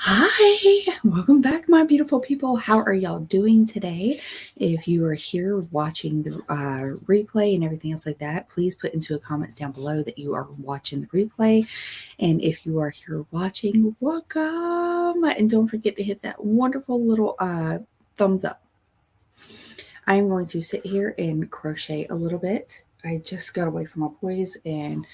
Hi, welcome back, my beautiful people. How are y'all doing today? If you are here watching the replay and everything else like that, please put into the comments down below that you are watching the replay. And if you are here watching, welcome. And don't forget to hit that wonderful little thumbs up. I'm going to sit here and crochet a little bit. I just got away from my boys, and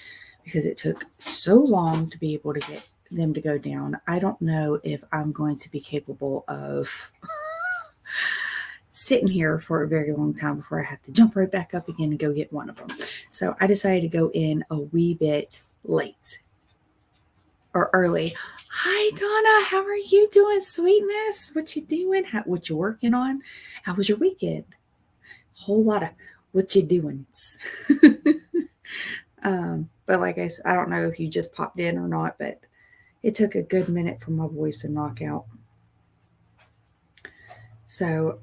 because it took so long to be able to get them to go down, I don't know if I'm going to be capable of sitting here for a very long time before I have to jump right back up again and go get one of them. So I decided to go in a wee bit late or early. Hi Donna, how are you doing, sweetness? What you doing? What you working on? How was your weekend? Whole lot of what you doing. But like I said, I don't know if you just popped in or not, but it took a good minute for my voice to knock out. So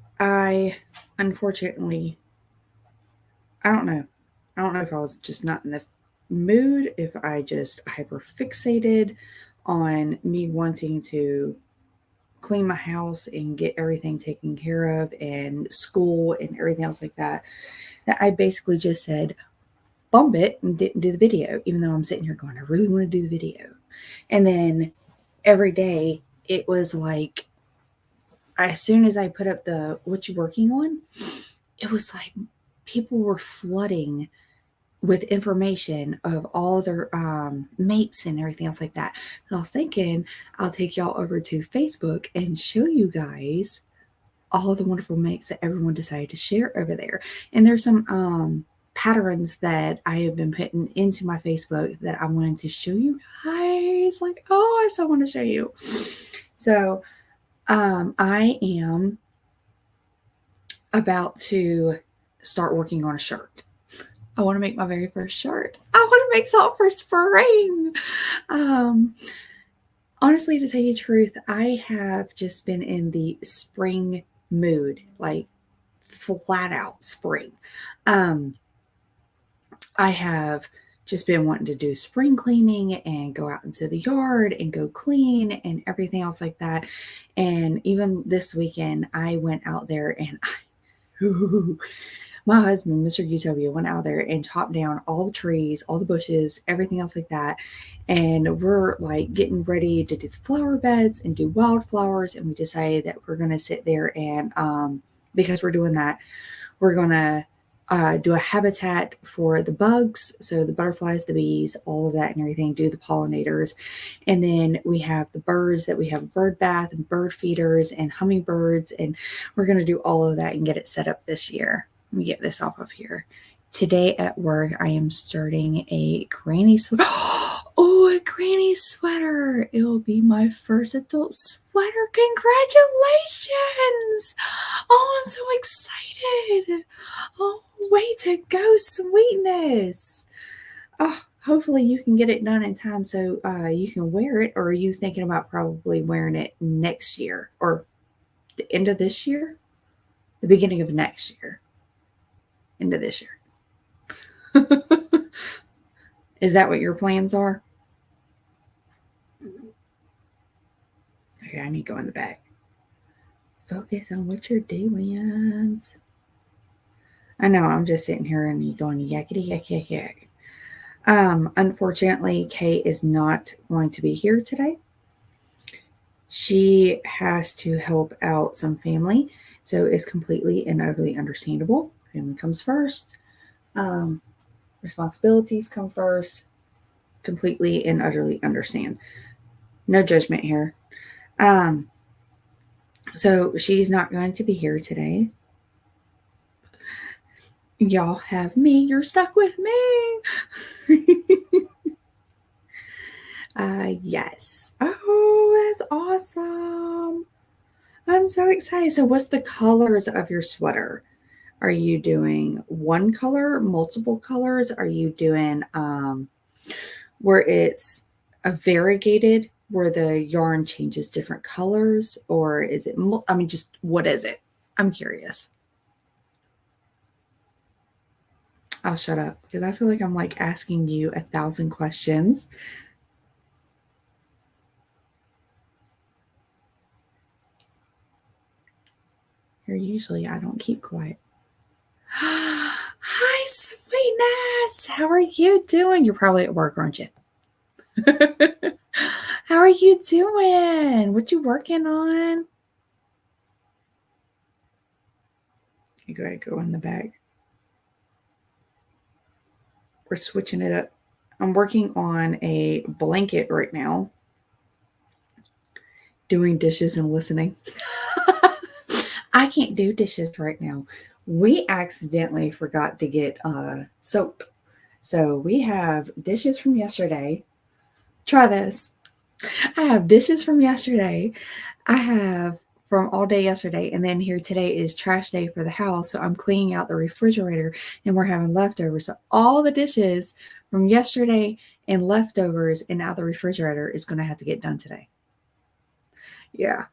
unfortunately, I don't know. I don't know if I was just not in the mood, if I just hyper fixated on me wanting to clean my house and get everything taken care of and school and everything else like that I basically just said, bump it and didn't do the video, even though I'm sitting here going, I really want to do the video. And then every day it was like, as soon as I put up the what you working on, it was like people were flooding with information of all their mates and everything else like that. So I was thinking I'll take y'all over to Facebook and show you guys all the wonderful mates that everyone decided to share over there. And there's some patterns that I have been putting into my Facebook that I wanted to show you guys. Like, oh, I so want to show you. So I am about to start working on a shirt. I want to make my very first shirt. I want to make something for spring. Honestly, to tell you the truth, I have just been in the spring mood, like flat out spring. I have just been wanting to do spring cleaning and go out into the yard and go clean and everything else like that. And even this weekend, I went out there and my husband, Mr. Utopia, went out there and chopped down all the trees, all the bushes, everything else like that. And we're like getting ready to do the flower beds and do wildflowers. And we decided that we're going to sit there and, because we're doing that, we're going to do a habitat for the bugs. So the butterflies, the bees, all of that and everything, do the pollinators. And then we have the birds that we have a bird bath and bird feeders and hummingbirds. And we're going to do all of that and get it set up this year. Let me get this off of here. Today at work, I am starting a granny sweater. Oh, a granny sweater. It'll be my first adult sweater. Congratulations. Oh, I'm so excited. Oh, way to go, sweetness. Oh, hopefully you can get it done in time so you can wear it. Or are you thinking about probably wearing it next year or the end of this year? The beginning of next year? Into this year. Is that what your plans are? Okay, I need to go in the back. Focus on what you're doing. I know, I'm just sitting here and you going yakety yak yak yak. Unfortunately, Kay is not going to be here today. She has to help out some family, so it's completely and utterly understandable. Family comes first. Responsibilities come first. Completely and utterly understand. No judgment here. So she's not going to be here today. Y'all have me. You're stuck with me. Yes. Oh, that's awesome. I'm so excited. So what's the colors of your sweater? Are you doing one color, multiple colors? Are you doing where it's a variegated, where the yarn changes different colors? Or is it, just what is it? I'm curious. I'll shut up because I feel like I'm like asking you 1,000 questions. Here, usually I don't keep quiet. Hi, sweetness. How are you doing? You're probably at work, aren't you? How are you doing? What you working on? You go ahead, go in the bag. We're switching it up. I'm working on a blanket right now, doing dishes and listening. I can't do dishes right now. We accidentally forgot to get soap. So we have dishes from yesterday. Try this. I have dishes from yesterday. I have from all day yesterday. And then here today is trash day for the house. So I'm cleaning out the refrigerator and we're having leftovers. So all the dishes from yesterday and leftovers and out the refrigerator is going to have to get done today. Yeah.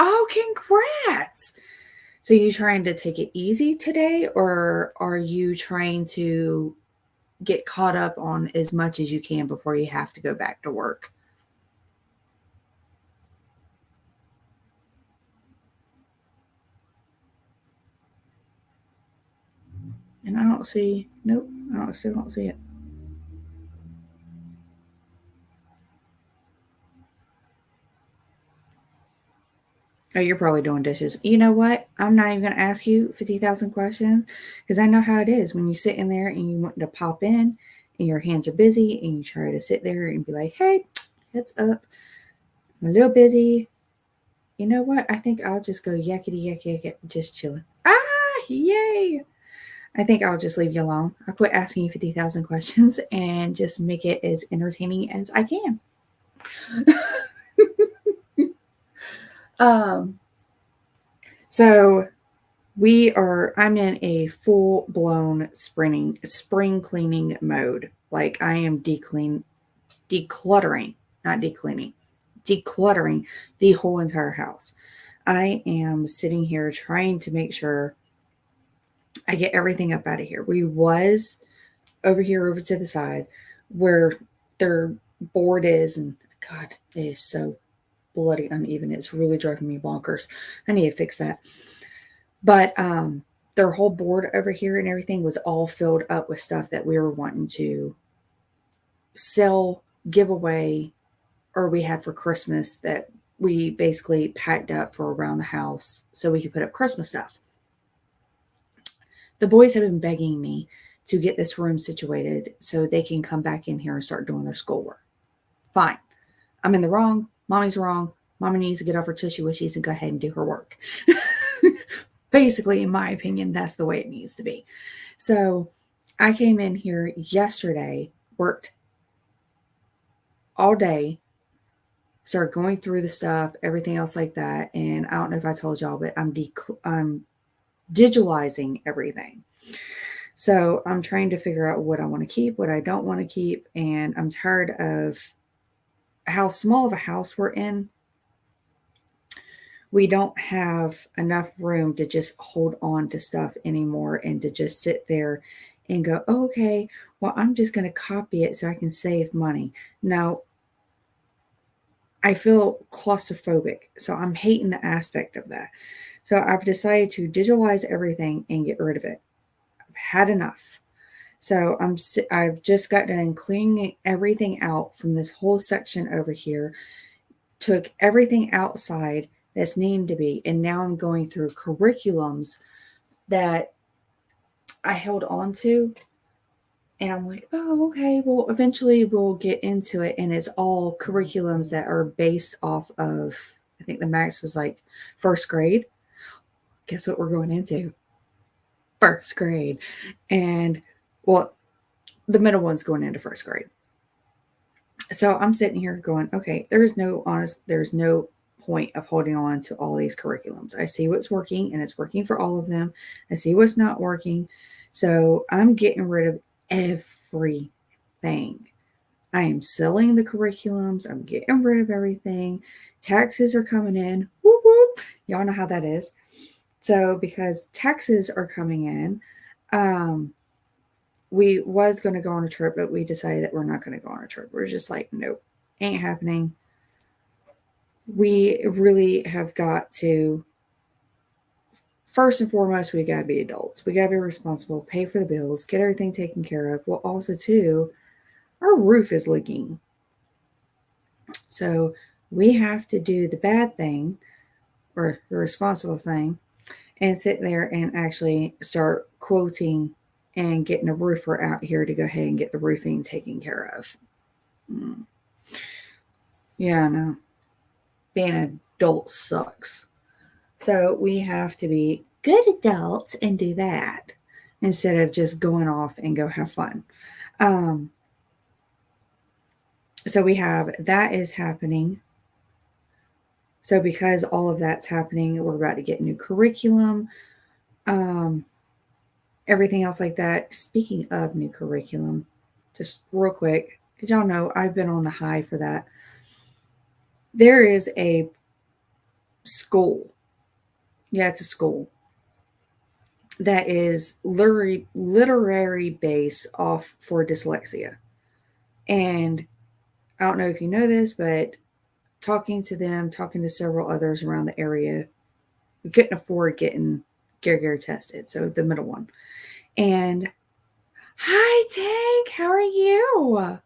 Oh, congrats. So you trying to take it easy today, or are you trying to get caught up on as much as you can before you have to go back to work? And I don't see, nope, still don't see it. Oh, you're probably doing dishes. You know what? I'm not even going to ask you 50,000 questions because I know how it is when you sit in there and you want to pop in and your hands are busy and you try to sit there and be like, hey, heads up. I'm a little busy. You know what? I think I'll just go yakety yak yak yak, just chilling. Ah, yay! I think I'll just leave you alone. I'll quit asking you 50,000 questions and just make it as entertaining as I can. um, so I'm in a full blown spring cleaning mode. Like I am decluttering, not decleaning, decluttering the whole entire house. I am sitting here trying to make sure I get everything up out of here. We was over here over to the side where their board is, and God, it is so bloody uneven. It's really driving me bonkers. I need to fix that. But their whole board over here and everything was all filled up with stuff that we were wanting to sell, give away, or we had for Christmas that we basically packed up for around the house so we could put up Christmas stuff. The boys have been begging me to get this room situated so they can come back in here and start doing their schoolwork. Fine. I'm in the wrong. Mommy's wrong. Mommy needs to get off her tushy wishies and go ahead and do her work. Basically, in my opinion, that's the way it needs to be. So I came in here yesterday, worked all day, started going through the stuff, everything else like that. And I don't know if I told y'all, but I'm digitalizing everything. So I'm trying to figure out what I want to keep, what I don't want to keep. And I'm tired of how small of a house we're in. We don't have enough room to just hold on to stuff anymore and to just sit there and go, oh, okay, well, I'm just going to copy it so I can save money. No, I feel claustrophobic. So I'm hating the aspect of that. So I've decided to digitalize everything and get rid of it. I've had enough. So I've just got done cleaning everything out from this whole section over here, took everything outside that's needing to be, and now I'm going through curriculums that I held on to, and I'm like, oh, okay, well, eventually we'll get into it, and it's all curriculums that are based off of, I think the max was like first grade. Guess what we're going into? First grade. And well, the middle one's going into first grade. So I'm sitting here going, okay, there's no point of holding on to all these curriculums. I see what's working and it's working for all of them. I see what's not working. So I'm getting rid of everything. I am selling the curriculums. I'm getting rid of everything. Taxes are coming in. Whoop, whoop. Y'all know how that is. So because taxes are coming in, we was going to go on a trip, but we decided that we're not going to go on a trip. We're just like, nope, ain't happening. we really have got to, first and foremost, we got to be adults. We got to be responsible, pay for the bills, get everything taken care of. Well, also, too, our roof is leaking. So we have to do the bad thing or the responsible thing and sit there and actually start quoting and getting a roofer out here to go ahead and get the roofing taken care of. Mm. Yeah, no. Being an adult sucks. So we have to be good adults and do that instead of just going off and go have fun. Um, so we have that is happening. So because all of that's happening, we're about to get new curriculum, um, everything else like that. Speaking of new curriculum, just real quick, because y'all know I've been on the high for that. There is a school. Yeah, it's a school that is literary base off for dyslexia. And I don't know if you know this, but talking to them, talking to several others around the area, we couldn't afford getting Gare tested, so the middle one. And hi, Tank, how are you?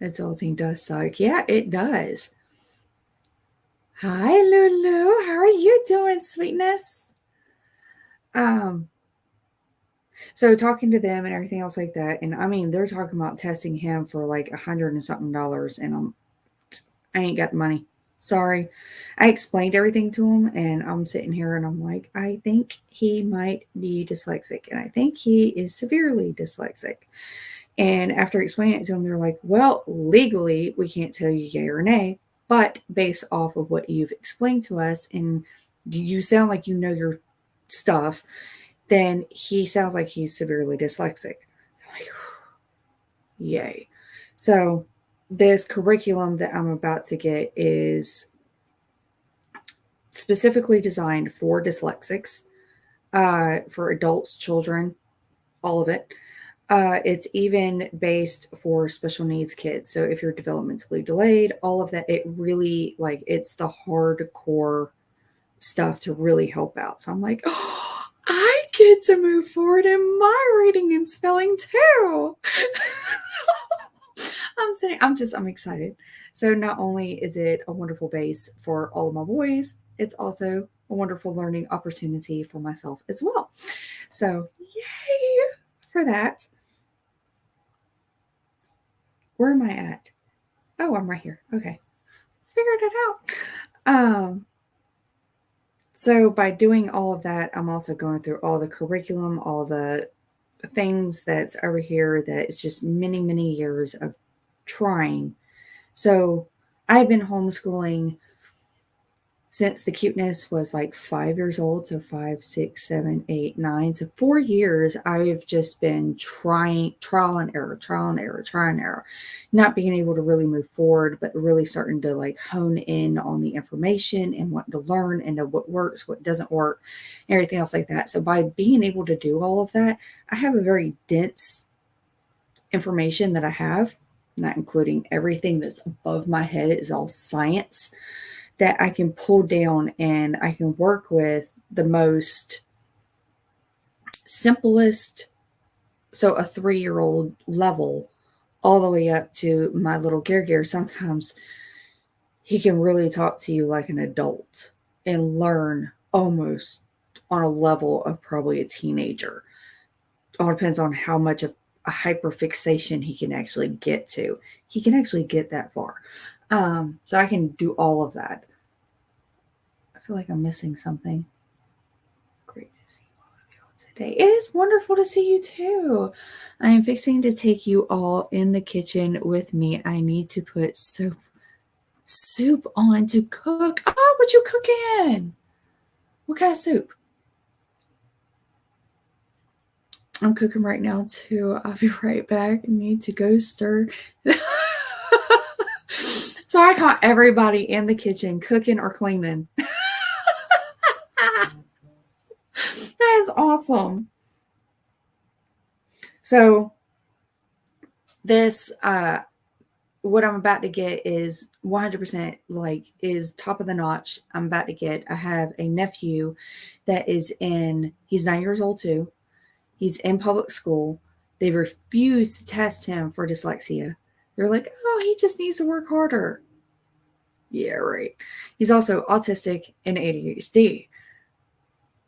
Adulting does suck. Yeah, it does. Hi, Lulu. How are you doing, sweetness? Um, so talking to them and everything else like that, and I mean, they're talking about testing him for like $100 and something, and I ain't got the money. Sorry. I explained everything to him, and I'm sitting here and I'm like, I think he might be dyslexic, and I think he is severely dyslexic. And after explaining it to them, they're like, well, legally, we can't tell you yay or nay, but based off of what you've explained to us, and you sound like you know your stuff, then he sounds like he's severely dyslexic. So I'm like, yay. So this curriculum that I'm about to get is specifically designed for dyslexics, for adults, children, all of it. It's even based for special needs kids. So if you're developmentally delayed, all of that, it really like it's the hardcore stuff to really help out. So I'm like, oh, I get to move forward in my reading and spelling too. I'm excited. So not only is it a wonderful base for all of my boys, it's also a wonderful learning opportunity for myself as well. So yay for that. Where am I at? Oh, I'm right here. Okay. Figured it out. So by doing all of that, I'm also going through all the curriculum, all the things that's over here that it's just many, many years of trying. So I've been homeschooling since the cuteness was like 5 years old. So 5, 6, 7, 8, 9. So 4 years, I've just been trying, trial and error, trial and error, not being able to really move forward, but really starting to like hone in on the information and wanting to learn and know what works, what doesn't work, and everything else like that. So by being able to do all of that, I have a very dense information that I have, not including everything that's above my head is all science that I can pull down, and I can work with the most simplest, so a 3-year-old level, all the way up to my little Gare. Sometimes he can really talk to you like an adult and learn almost on a level of probably a teenager. All depends on how much of a hyperfixation he can actually get to. He can actually get that far. So I can do all of that. I feel like I'm missing something. Great to see all of y'all today. It is wonderful to see you too. I am fixing to take you all in the kitchen with me. I need to put soup on to cook. Oh, what you cooking? What kind of soup? I'm cooking right now too. I'll be right back. I need to go stir. So I caught everybody in the kitchen cooking or cleaning. That is awesome. So this what I'm about to get is 100% like is top of the notch. I'm about to get, I have a nephew that he's 9 years old too. He's in public school. They refuse to test him for dyslexia. They're like, oh, he just needs to work harder. Yeah, right. He's also autistic and ADHD.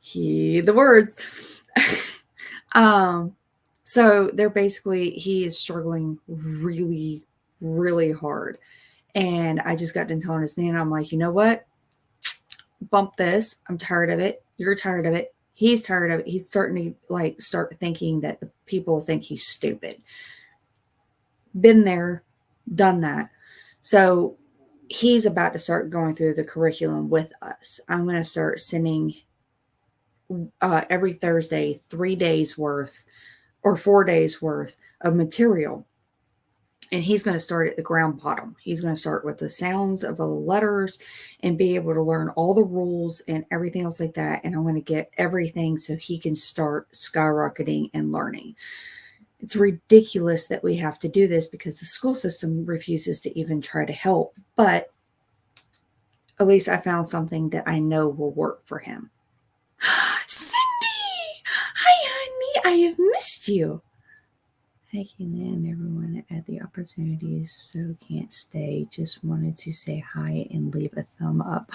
Heed the words. So he is struggling really, really hard. And I just got done telling his nana, I'm like, you know what? Bump this. I'm tired of it. You're tired of it. He's tired of it. He's starting to start thinking that the people think he's stupid. Been there, done that. So he's about to start going through the curriculum with us. I'm going to start sending every Thursday 3 days worth or 4 days worth of material. And he's going to start at the ground bottom. He's going to start with the sounds of all the letters and be able to learn all the rules and everything else like that. And I'm going to get everything so he can start skyrocketing and learning. It's ridiculous that we have to do this because the school system refuses to even try to help. But at least I found something that I know will work for him. Cindy! Hi, honey. I have missed you. Hi, Kayleena and everyone at the opportunities. So can't stay. Just wanted to say hi and leave a thumb up.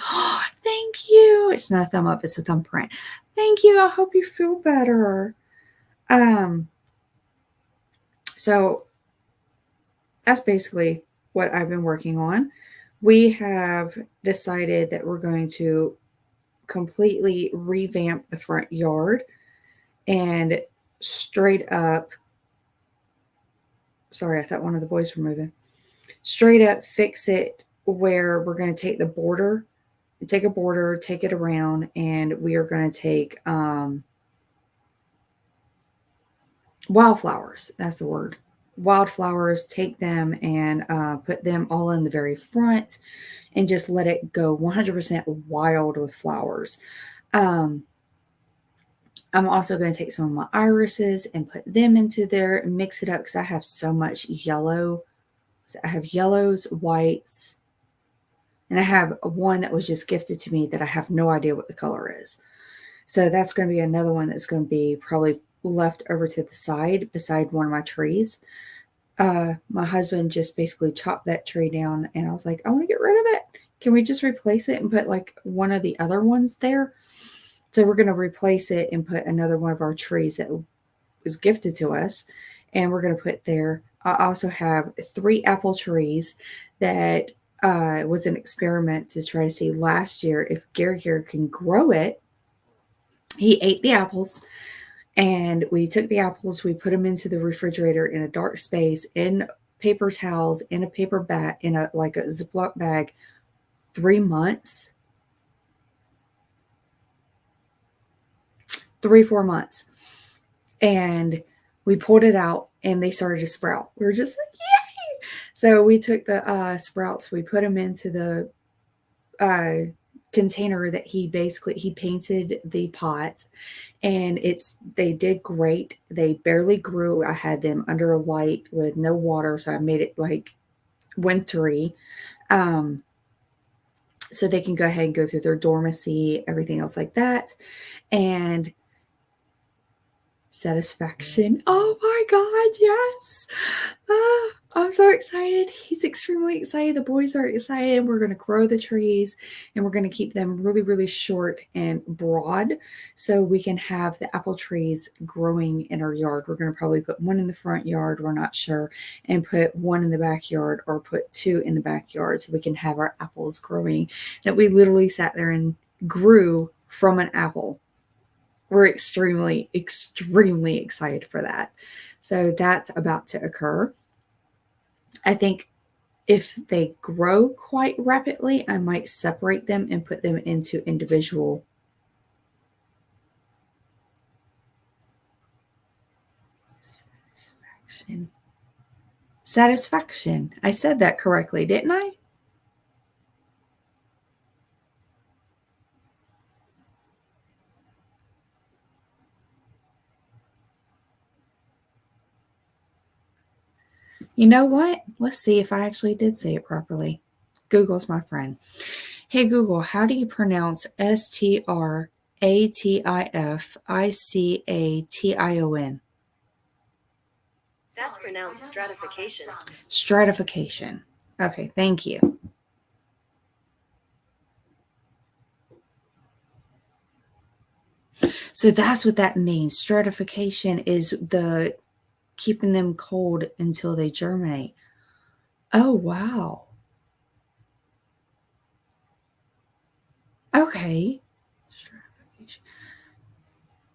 Thank you. It's not a thumb up. It's a thumbprint. Thank you. I hope you feel better. So that's basically what I've been working on. We have decided that we're going to completely revamp the front yard and straight up. Sorry, I thought one of the boys were moving. Straight up fix it where we're going to take a border, take it around, and we are going to take wildflowers. That's the word. Wildflowers, take them and put them all in the very front and just let it go 100% wild with flowers. I'm also going to take some of my irises and put them into there and mix it up because I have so much yellow. So I have yellows, whites, and I have one that was just gifted to me that I have no idea what the color is. So that's going to be another one that's going to be probably left over to the side beside one of my trees. My husband just basically chopped that tree down and I was like, I want to get rid of it. Can we just replace it and put like one of the other ones there? So we're going to replace it and put another one of our trees that was gifted to us. And we're going to put there. I also have 3 apple trees that was an experiment to try to see last year if Gary can grow it. He ate the apples. And we took the apples, we put them into the refrigerator in a dark space, in paper towels, in a paper bag, in a Ziploc bag, 3 months. 3-4 months. And we pulled it out and they started to sprout. We were just like, yay! So we took the sprouts, we put them into the container that he painted the pots, and they did great. They barely grew. I had them under a light with no water, so I made it like wintry, so they can go ahead and go through their dormancy, everything else like that. And satisfaction. Oh my God, yes. I'm so excited. He's extremely excited. The boys are excited. We're going to grow the trees and we're going to keep them really, really short and broad so we can have the apple trees growing in our yard. We're going to probably put one in the front yard, we're not sure, and put one in the backyard or put 2 in the backyard so we can have our apples growing that we literally sat there and grew from an apple. We're extremely, extremely excited for that. So that's about to occur. I think if they grow quite rapidly, I might separate them and put them into individual satisfaction. I said that correctly, didn't I? You know what? Let's see if I actually did say it properly. Google's my friend. Hey Google, how do you pronounce STRATIFICATION? That's pronounced stratification. Stratification. Okay, thank you. So that's what that means. Stratification is the keeping them cold until they germinate. Oh, wow. Okay. Stratification.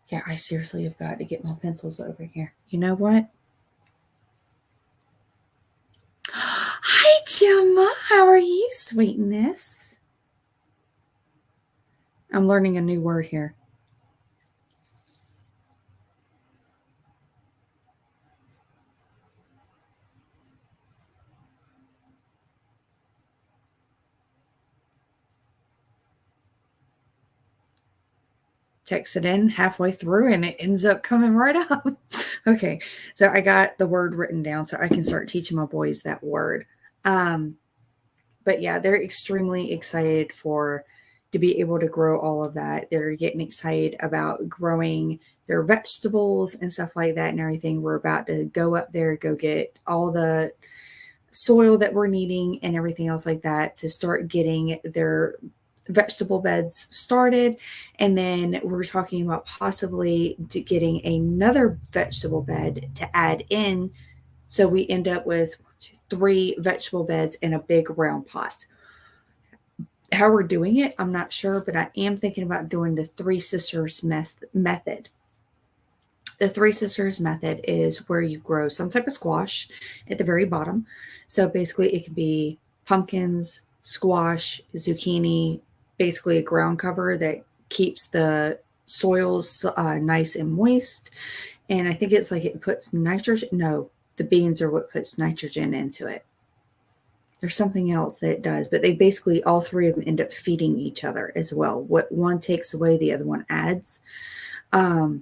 Yeah, I seriously have got to get my pencils over here. You know what? Hi, Gemma. How are you, sweetness? I'm learning a new word here. Text it in halfway through and it ends up coming right up. Okay, so I got the word written down so I can start teaching my boys that word. But yeah, they're extremely excited to be able to grow all of that. They're getting excited about growing their vegetables and stuff like that and everything. We're about to go up there, go get all the soil that we're needing and everything else like that to start getting their vegetable beds started. And then we're talking about possibly getting another vegetable bed to add in. So we end up with 3 vegetable beds in a big round pot. How we're doing it, I'm not sure, but I am thinking about doing the Three Sisters method. The Three Sisters method is where you grow some type of squash at the very bottom. So basically, it could be pumpkins, squash, zucchini, basically a ground cover that keeps the soils nice and moist. And I think it's like it puts nitrogen. No, the beans are what puts nitrogen into it. There's something else that it does, but they basically, all 3 of them end up feeding each other as well. What one takes away, the other one adds. I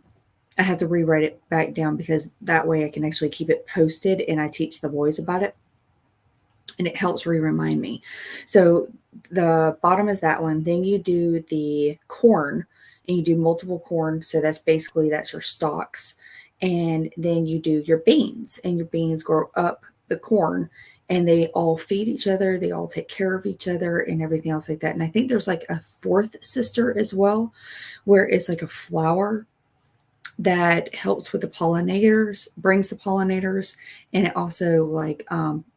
have to rewrite it back down because that way I can actually keep it posted and I teach the boys about it. And it helps remind me. So the bottom is that one. Then you do the corn and you do multiple corn. So that's your stalks. And then you do your beans and your beans grow up the corn and they all feed each other. They all take care of each other and everything else like that. And I think there's like a 4th sister as well, where it's like a flower that helps with the pollinators, brings the pollinators, and it also like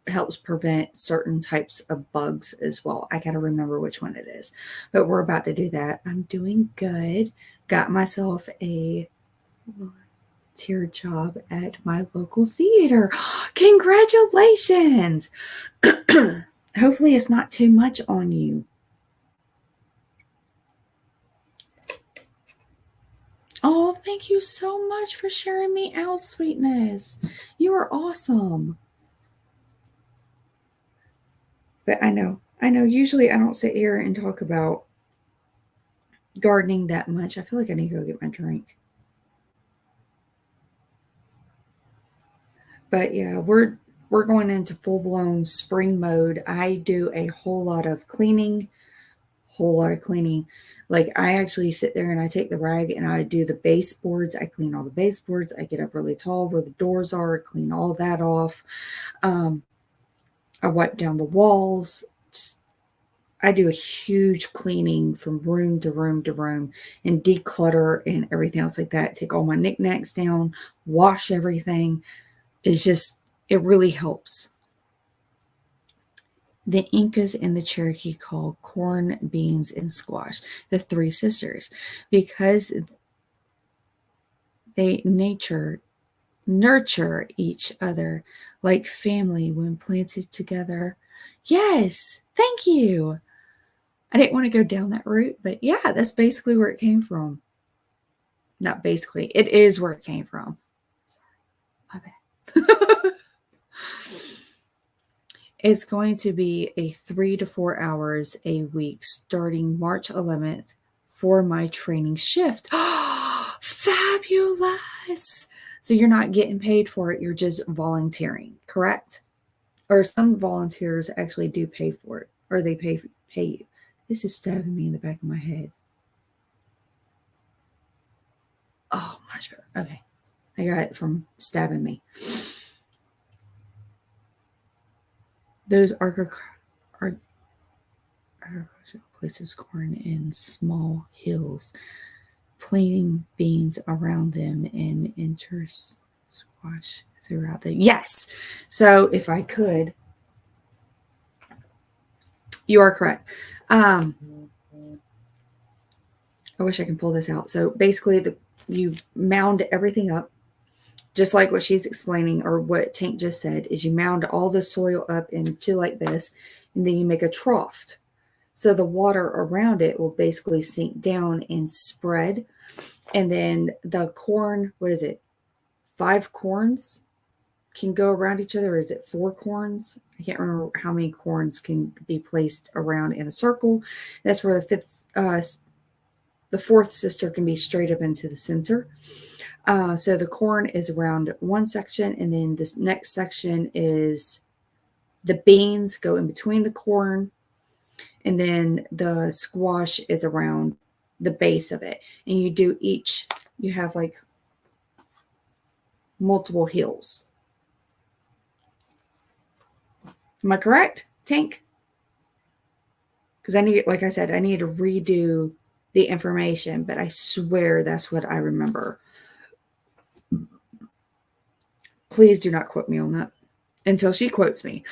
helps prevent certain types of bugs as well. I got to remember which one it is, but we're about to do that. I'm doing good. Got myself a volunteer job at my local theater. Congratulations! Hopefully it's not too much on you. Oh, thank you so much for sharing me out, sweetness. You are awesome. But I know, usually I don't sit here and talk about gardening that much. I feel like I need to go get my drink. But yeah, we're going into full-blown spring mode. I do a whole lot of cleaning, Like I actually sit there and I take the rag and I do the baseboards. I clean all the baseboards. I get up really tall where the doors are, clean all that off. I wipe down the walls. I do a huge cleaning from room to room to room and declutter and everything else like that. Take all my knickknacks down, wash everything. It really helps. The Incas and the Cherokee call corn, beans, and squash the 3 sisters because they nurture each other like family when planted together. Yes, thank you. I didn't want to go down that route, but yeah, that's basically where it came from. Not basically, it is where it came from. Sorry, my bad. It's going to be a 3 to 4 hours a week starting March 11th for my training shift. Fabulous. So you're not getting paid for it, you're just volunteering, correct? or some volunteers actually do pay for it, or they pay you. This is stabbing me in the back of my head. Oh, much better. Okay. I got it from stabbing me. Those agricultural places corn in small hills, planting beans around them and squash throughout the. Yes. So if I could, you are correct. I wish I can pull this out. So basically, you mound everything up, just like what she's explaining, or what Tank just said, is you mound all the soil up into like this, and then you make a trough. So the water around it will basically sink down and spread. And then the corn, what is it? 5 corns can go around each other. Or is it 4 corns? I can't remember how many corns can be placed around in a circle. That's where the fourth sister can be straight up into the center. So the corn is around one section, and then this next section is the beans go in between the corn, and then the squash is around the base of it. And you have like multiple hills. Am I correct, Tank? Because like I said, I need to redo the information, but I swear that's what I remember. Please do not quote me on that until she quotes me.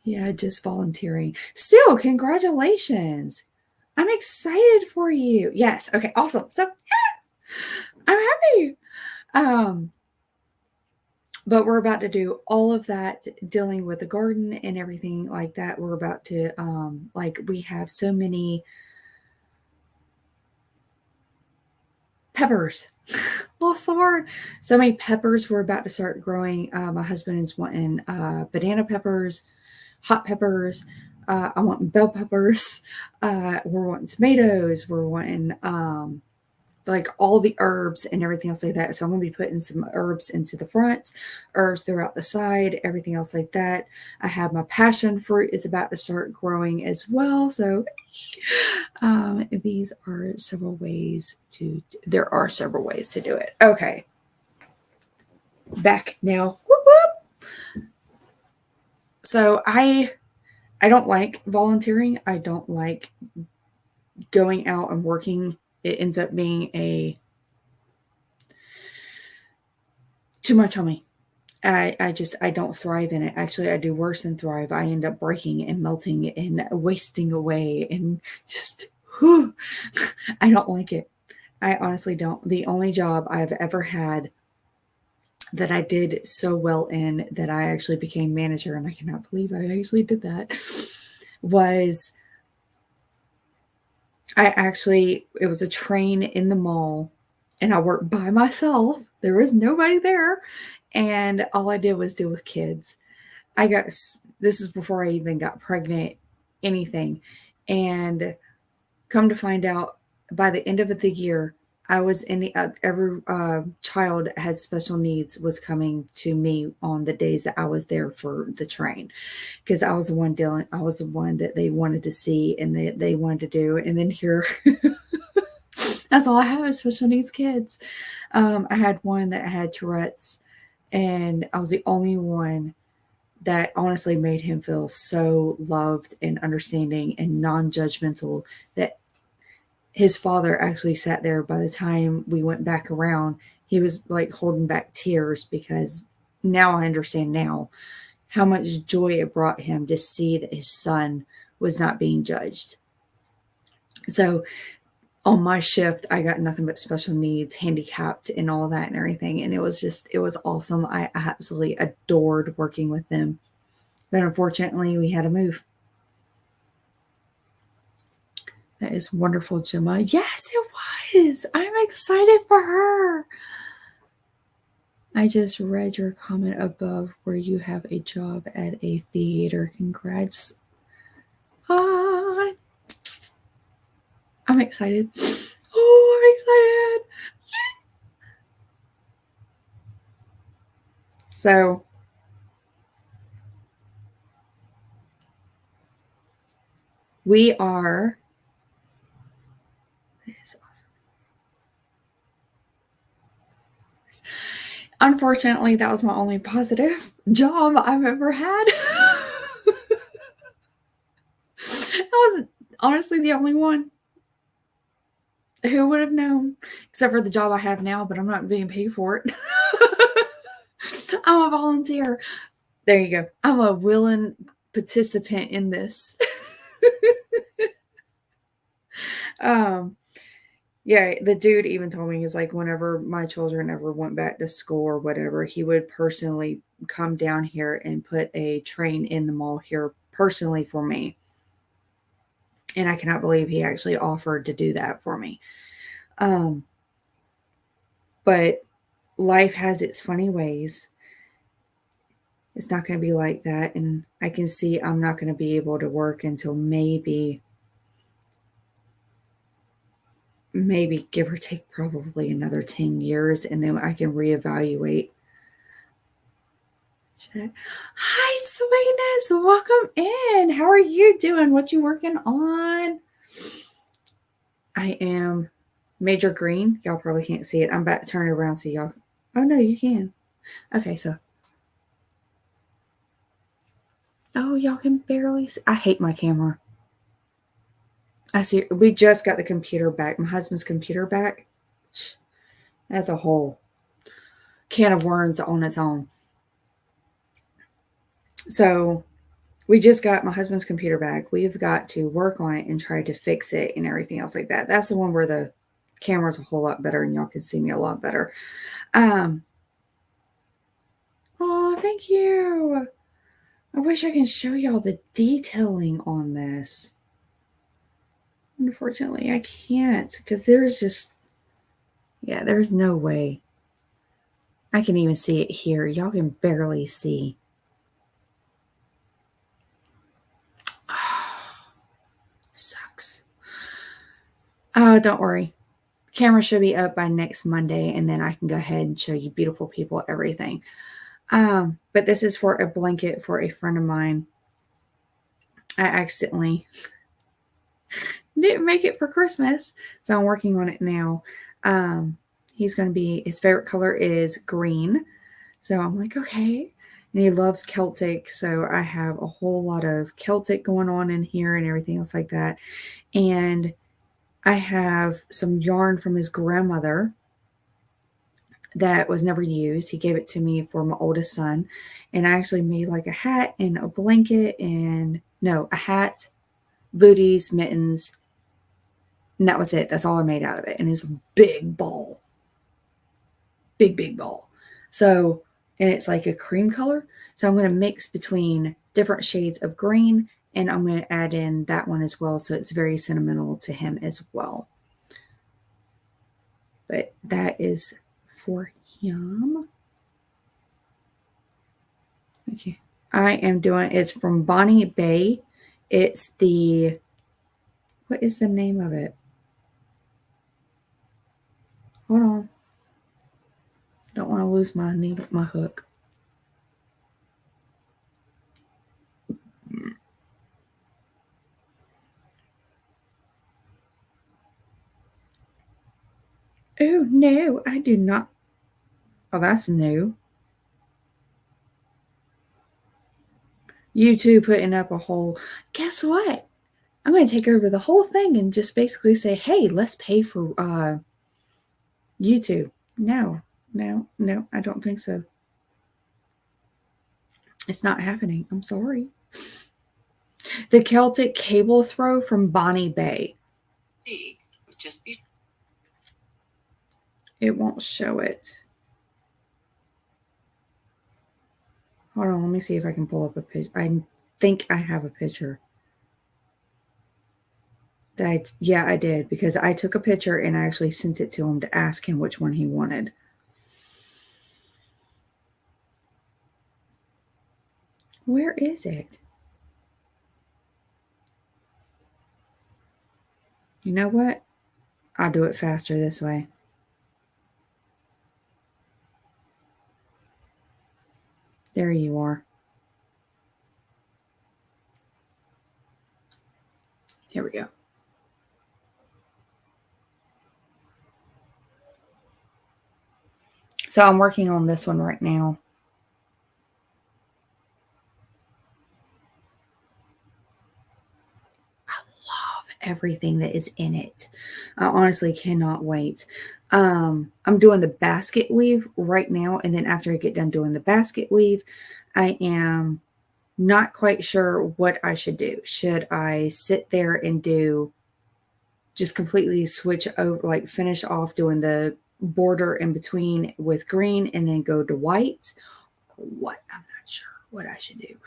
Yeah, just volunteering. Still, congratulations. I'm excited for you. Yes. Okay, awesome. So I'm happy. But we're about to do all of that, dealing with the garden and everything like that. We're about to we have so many peppers. Lost the word. So many peppers we're about to start growing. My husband is wanting banana peppers, hot peppers. I want bell peppers. We're wanting tomatoes. We're wanting like all the herbs and everything else like that. So I'm going to be putting some herbs into the front, herbs throughout the side, everything else like that. I have my passion fruit is about to start growing as well. So there are several ways to do it. Okay. Back now. Whoop, whoop. So I don't like volunteering. I don't like going out and working. It ends up being too much on me. I don't thrive in it. Actually, I do worse than thrive. I end up breaking and melting and wasting away and just, whew, I don't like it. I honestly don't. The only job I've ever had that I did so well in that I actually became manager, and I cannot believe I actually did that, was it was a train in the mall, and I worked by myself. There was nobody there. And all I did was deal with kids. This is before I even got pregnant, anything. And come to find out, by the end of the year, I was every child that has special needs was coming to me on the days that I was there for the train, because I was the one that they wanted to see and they wanted to do. And then here, that's all I have is special needs kids. I had one that had Tourette's, and I was the only one that honestly made him feel so loved and understanding and non-judgmental, that his father actually sat there. By the time we went back around, he was like holding back tears, because now I understand now how much joy it brought him to see that his son was not being judged. So on my shift, I got nothing but special needs, handicapped, and all that and everything. And it was awesome. I absolutely adored working with them. But unfortunately, we had to move. That is wonderful, Gemma. Yes, it was. I'm excited for her. I just read your comment above where you have a job at a theater. Congrats. I'm excited. Oh, I'm excited. So we are. This is awesome. Unfortunately, that was my only positive job I've ever had. That was honestly the only one. Who would have known? Except for the job I have now, but I'm not being paid for it. I'm a volunteer. There you go. I'm a willing participant in this. Yeah, the dude even told me, he's like, whenever my children ever went back to school or whatever, he would personally come down here and put a train in the mall here personally for me. And I cannot believe he actually offered to do that for me. But life has its funny ways. It's not going to be like that. And I can see I'm not going to be able to work until maybe give or take probably another 10 years. And then I can reevaluate. Hi, sweetness. Welcome in. How are you doing? What you working on? I am Major Green. Y'all probably can't see it. I'm about to turn it around so y'all. Oh, no, you can. Okay, so. Oh, y'all can barely see. I hate my camera. I see. We just got the computer back. My husband's computer back. That's a whole can of worms on its own. So we just got my husband's computer back. We've got to work on it and try to fix it and everything else like that. That's the one where the camera's a whole lot better and y'all can see me a lot better. Oh, thank you. I wish I can show y'all the detailing on this. Unfortunately, I can't because there's just, yeah, there's no way. I can even see it here. Y'all can barely see. Sucks. Don't worry. Camera should be up by next Monday, and then I can go ahead and show you beautiful people, everything. But this is for a blanket for a friend of mine. I accidentally didn't make it for Christmas, so I'm working on it now. He's going to be, his favorite color is green. So I'm like, okay. And he loves Celtic. So I have a whole lot of Celtic going on in here and everything else like that. And I have some yarn from his grandmother that was never used. He gave it to me for my oldest son. And I actually made like a hat and a blanket and a hat, booties, mittens. And that was it. That's all I made out of it. And it's a big ball. Big ball. So, and it's like a cream color. So I'm going to mix between different shades of green and I'm going to add in that one as well. So it's very sentimental to him as well. But that is for him. Okay. I am doing, it's from Bonnie Bay. It's the, what is the name of it? Hold on. Don't want to lose my needle, my hook. Oh, no, I do not. Oh, that's new. YouTube putting up a whole, guess what? I'm going to take over the whole thing and just basically say, hey, let's pay for YouTube. No, I don't think so. It's not happening. I'm sorry. The Celtic cable throw from Bonnie Bay. It won't show it. Hold on, let me see if I can pull up a picture. I think I have a picture. Yeah, I did, because I took a picture and I actually sent it to him to ask him which one he wanted. Where is it? You know what? I'll do it faster this way. There you are. Here we go. So I'm working on this one right now. I love everything that is in it. I honestly cannot wait. I'm doing the basket weave right now, and then after I get done doing the basket weave, I am not quite sure what I should do. Should I sit there and do just completely switch over, like finish off doing the border in between with green and then go to white? What? I'm not sure what I should do.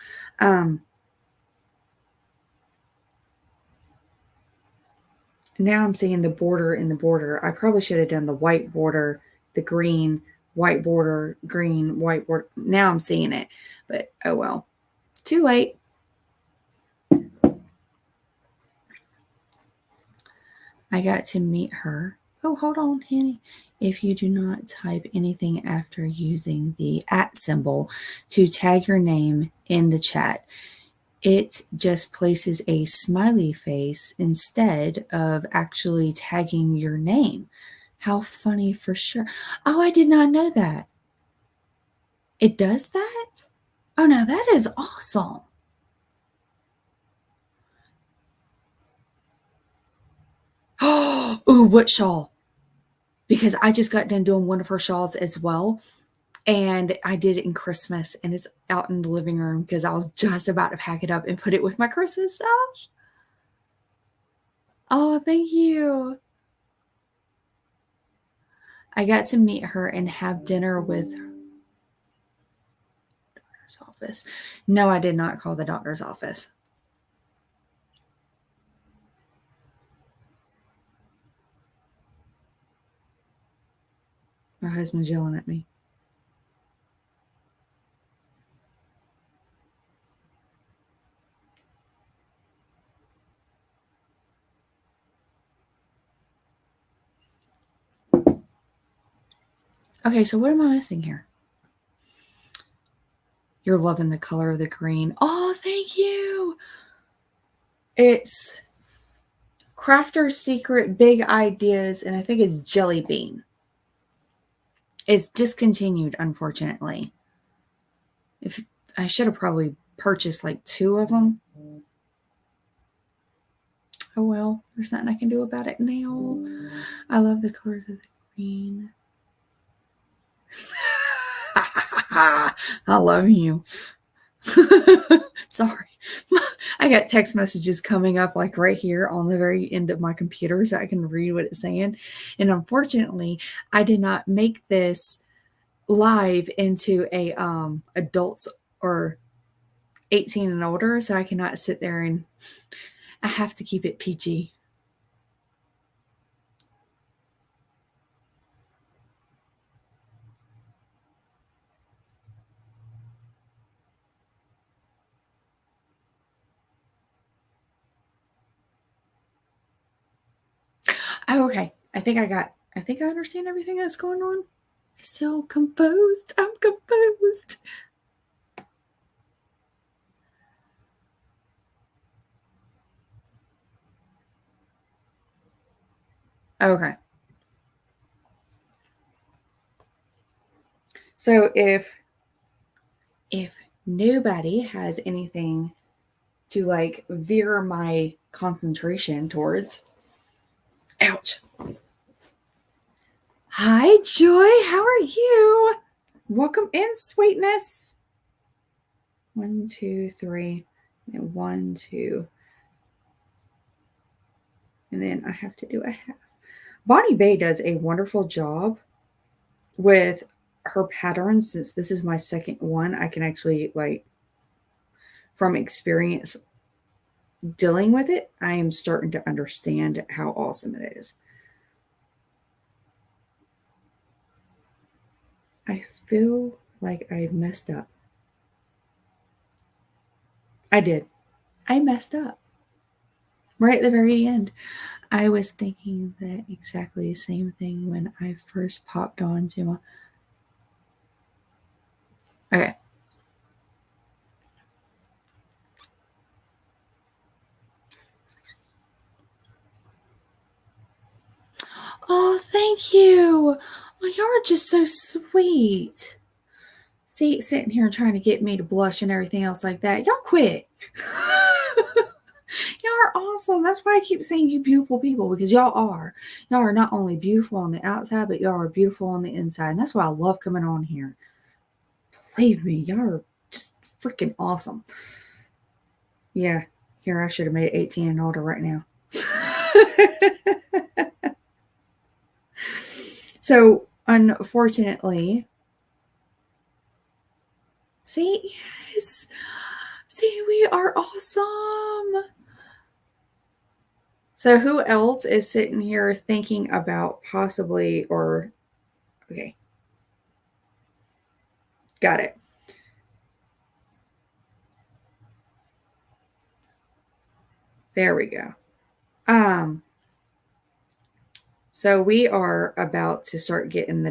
Now I'm seeing the border in the border. I probably should have done the white border, the green, white border, green, white border. Now I'm seeing it, but oh well. Too late. I got to meet her. Oh, hold on, Henny. If you do not type anything after using the @ symbol to tag your name in the chat, it just places a smiley face instead of actually tagging your name. How funny for sure. Oh, I did not know that. It does that? Oh, now that is awesome. Oh, ooh, what shawl? Because I just got done doing one of her shawls as well. And I did it in Christmas, and it's out in the living room because I was just about to pack it up and put it with my Christmas stuff. Oh, thank you. I got to meet her and have dinner with her. Doctor's office. No, I did not call the doctor's office. My husband's yelling at me. Okay, so what am I missing here? You're loving the color of the green. Oh, thank you. It's Crafter's Secret Big Ideas, and I think it's Jelly Bean. It's discontinued, unfortunately. If I should have probably purchased like 2 of them. Oh well, there's nothing I can do about it now. I love the colors of the green. I love you. Sorry. I got text messages coming up like right here on the very end of my computer so I can read what it's saying. And unfortunately, I did not make this live into a adults or 18 and older, so I cannot sit there and I have to keep it PG. Oh, okay. I think I understand everything that's going on. I'm so composed. I'm composed. Okay. So if nobody has anything to like veer my concentration towards. Ouch. Hi, Joy. How are you? Welcome in, sweetness. 1, 2, 3. And 1, 2. And then I have to do a half. Bonnie Bay does a wonderful job with her patterns. Since this is my second one, I can actually, like, from experience dealing with it, I am starting to understand how awesome it is. I feel like I messed up. I did. I messed up. Right at the very end. I was thinking that exactly the same thing when I first popped on to my... Okay. Thank you. Well, y'all are just so sweet. See, sitting here trying to get me to blush and everything else like that. Y'all quit. Y'all are awesome. That's why I keep saying you beautiful people, because y'all are. Y'all are not only beautiful on the outside, but y'all are beautiful on the inside. And that's why I love coming on here. Believe me, y'all are just freaking awesome. Yeah, here I should have made it 18 and older right now. So, unfortunately, see, yes, see, we are awesome. So, who else is sitting here thinking about possibly, or, okay, got it. There we go. So we are about to start getting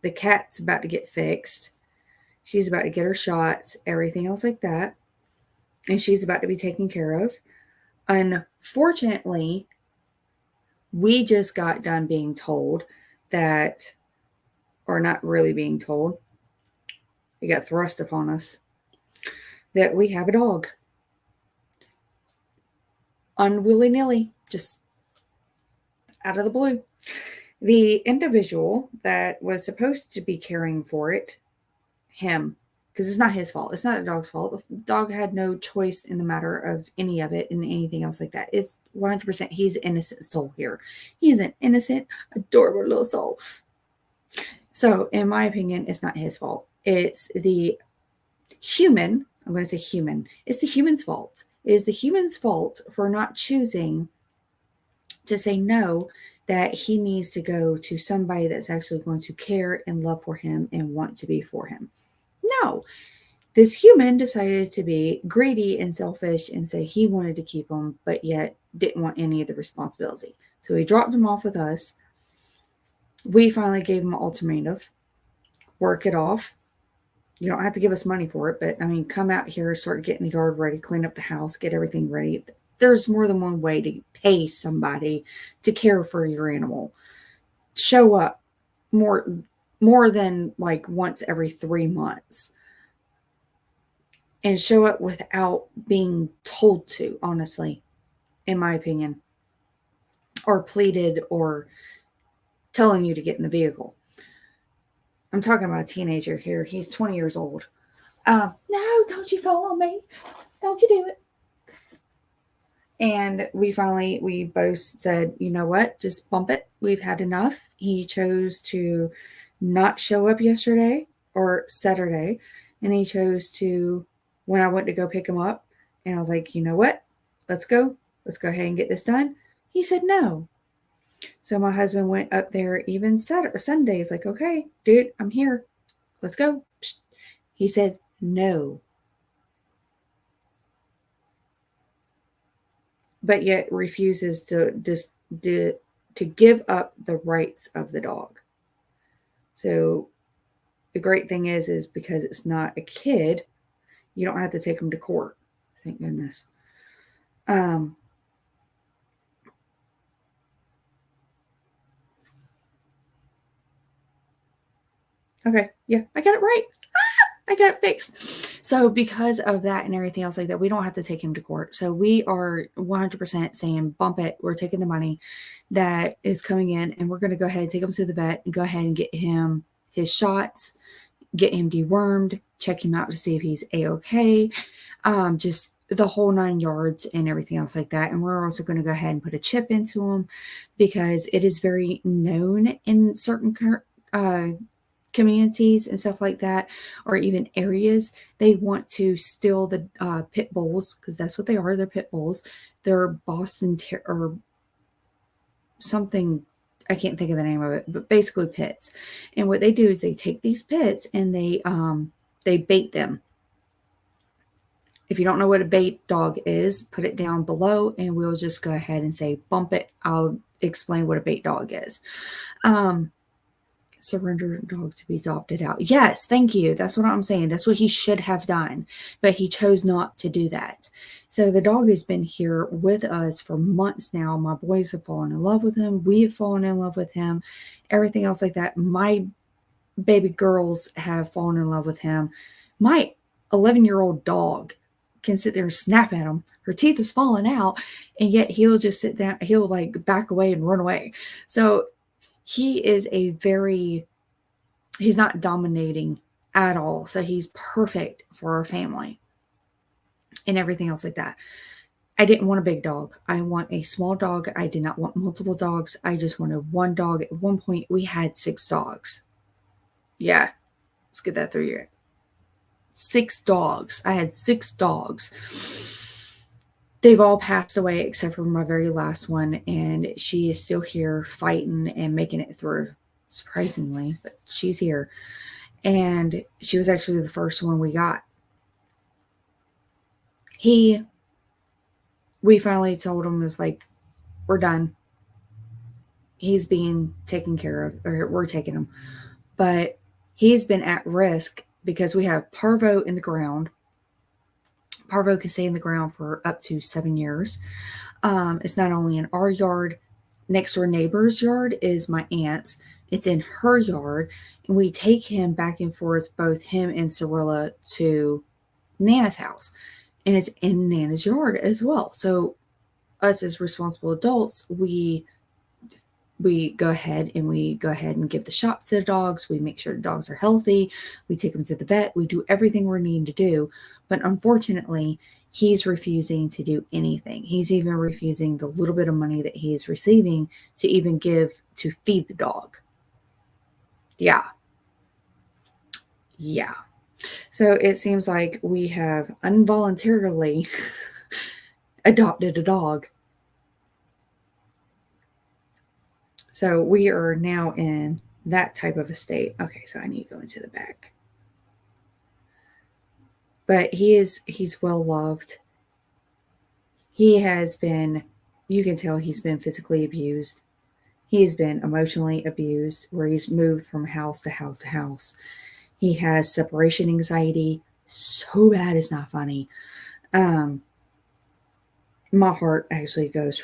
the cat's about to get fixed. She's about to get her shots, everything else like that. And she's about to be taken care of. Unfortunately, we just got done being told that, or not really being told, it got thrust upon us, that we have a dog. Unwilly nilly, just out of the blue. The individual that was supposed to be caring for it, him, because it's not his fault. It's not the dog's fault. The dog had no choice in the matter of any of it and anything else like that. It's 100%. He's an innocent soul here. He's an innocent, adorable little soul. So, in my opinion, it's not his fault. It's the human. I'm going to say human. It's the human's fault. It is the human's fault for not choosing to say no, that he needs to go to somebody that's actually going to care and love for him and want to be for him. No, this human decided to be greedy and selfish and say he wanted to keep him, but yet didn't want any of the responsibility. So he dropped him off with us. We finally gave him an ultimatum: work it off. You don't have to give us money for it, but I mean, come out here, start getting the yard ready, clean up the house, get everything ready. There's more than one way to pay somebody to care for your animal. Show up more than like once every 3 months. And show up without being told to, honestly, in my opinion, or pleaded or telling you to get in the vehicle. I'm talking about a teenager here. He's 20 years old. No, don't you follow me. Don't you do it. And we both said, you know what, just bump it. We've had enough. He chose to not show up yesterday or Saturday. And he chose to, when I went to go pick him up, and I was like, you know what, let's go. Let's go ahead and get this done. He said no. So my husband went up there even Sunday. He's like, okay, dude, I'm here. Let's go. He said no. But yet refuses to give up the rights of the dog. So the great thing is because it's not a kid, you don't have to take him to court. Thank goodness. Okay, yeah, I got it right. I got it fixed. So because of that and everything else like that, we don't have to take him to court. So we are 100% saying, bump it. We're taking the money that is coming in, and we're going to go ahead and take him to the vet and go ahead and get him his shots, get him dewormed, check him out to see if he's A-okay, just the whole 9 yards and everything else like that. And we're also going to go ahead and put a chip into him, because it is very known in certain communities and stuff like that, or even areas, they want to steal the pit bulls, because that's what they are. They're pit bulls. They're Boston or something. I can't think of the name of it, but basically pits. And what they do is they take these pits and they bait them. If you don't know what a bait dog is, put it down below and we'll just go ahead and say, bump it. I'll explain what a bait dog is. Surrender dog to be adopted out. Yes, thank you. That's what I'm saying. That's what he should have done, but he chose not to do that. So the dog has been here with us for months now. My boys have fallen in love with him. We have fallen in love with him. Everything else like that. My baby girls have fallen in love with him. My 11-year-old dog can sit there and snap at him. Her teeth are falling out, and yet he'll just sit down. He'll like back away and run away. So he is he's not dominating at all. So he's perfect for our family and everything else like that. I didn't want a big dog. I want a small dog. I did not want multiple dogs. I just wanted one dog. At one point, we had 6 dogs. Yeah, let's get that through your head. 6 dogs. I had 6 dogs. They've all passed away except for my very last one, and she is still here fighting and making it through, surprisingly, but she's here. And she was actually the first one we got. We finally told him, it was like, we're done. He's being taken care of, or we're taking him. But he's been at risk because we have parvo in the ground. Parvo can stay in the ground for up to 7 years. It's not only in our yard, next door neighbor's yard is my aunt's. It's in her yard, and we take him back and forth, both him and Cirilla, to Nana's house, and it's in Nana's yard as well. So us as responsible adults, we go ahead and give the shots to the dogs. We make sure the dogs are healthy. We take them to the vet. We do everything we're needing to do. But unfortunately, he's refusing to do anything. He's even refusing the little bit of money that he is receiving to even give to feed the dog. Yeah. So it seems like we have involuntarily adopted a dog. So we are now in that type of a state. Okay, so I need to go into the back. But he's well loved. He has been, you can tell he's been physically abused. He's been emotionally abused, where he's moved from house to house to house. He has separation anxiety so bad it's not funny. My heart actually goes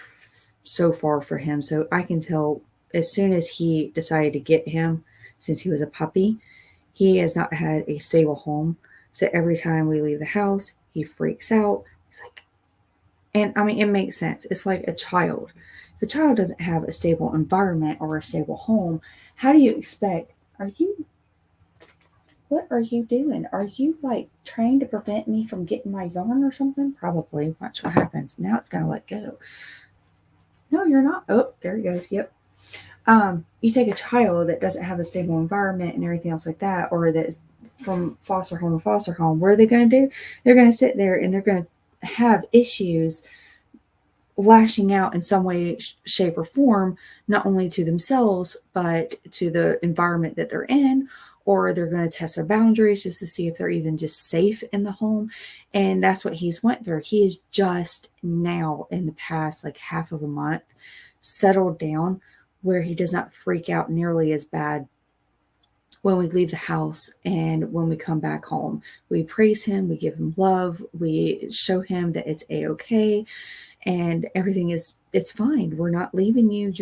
so far for him. So I can tell as soon as he decided to get him, since he was a puppy, he has not had a stable home. So every time we leave the house, he freaks out. He's like, and I mean, it makes sense. It's like a child. If a child doesn't have a stable environment or a stable home, how do you expect? What are you doing? Are you like trying to prevent me from getting my yarn or something? Probably. Watch what happens. Now it's going to let go. No, you're not. Oh, there he goes. Yep. You take a child that doesn't have a stable environment and everything else like that, or that's from foster home to foster home, what are they going to do? They're going to sit there and they're going to have issues lashing out in some way, shape, or form, not only to themselves, but to the environment that they're in, or they're going to test their boundaries just to see if they're even just safe in the home. And that's what he's went through. He is just now, in the past like half of a month, settled down where he does not freak out nearly as bad when we leave the house and when we come back home. We praise him, we give him love, we show him that it's a-okay, and everything is, it's fine. We're not leaving you.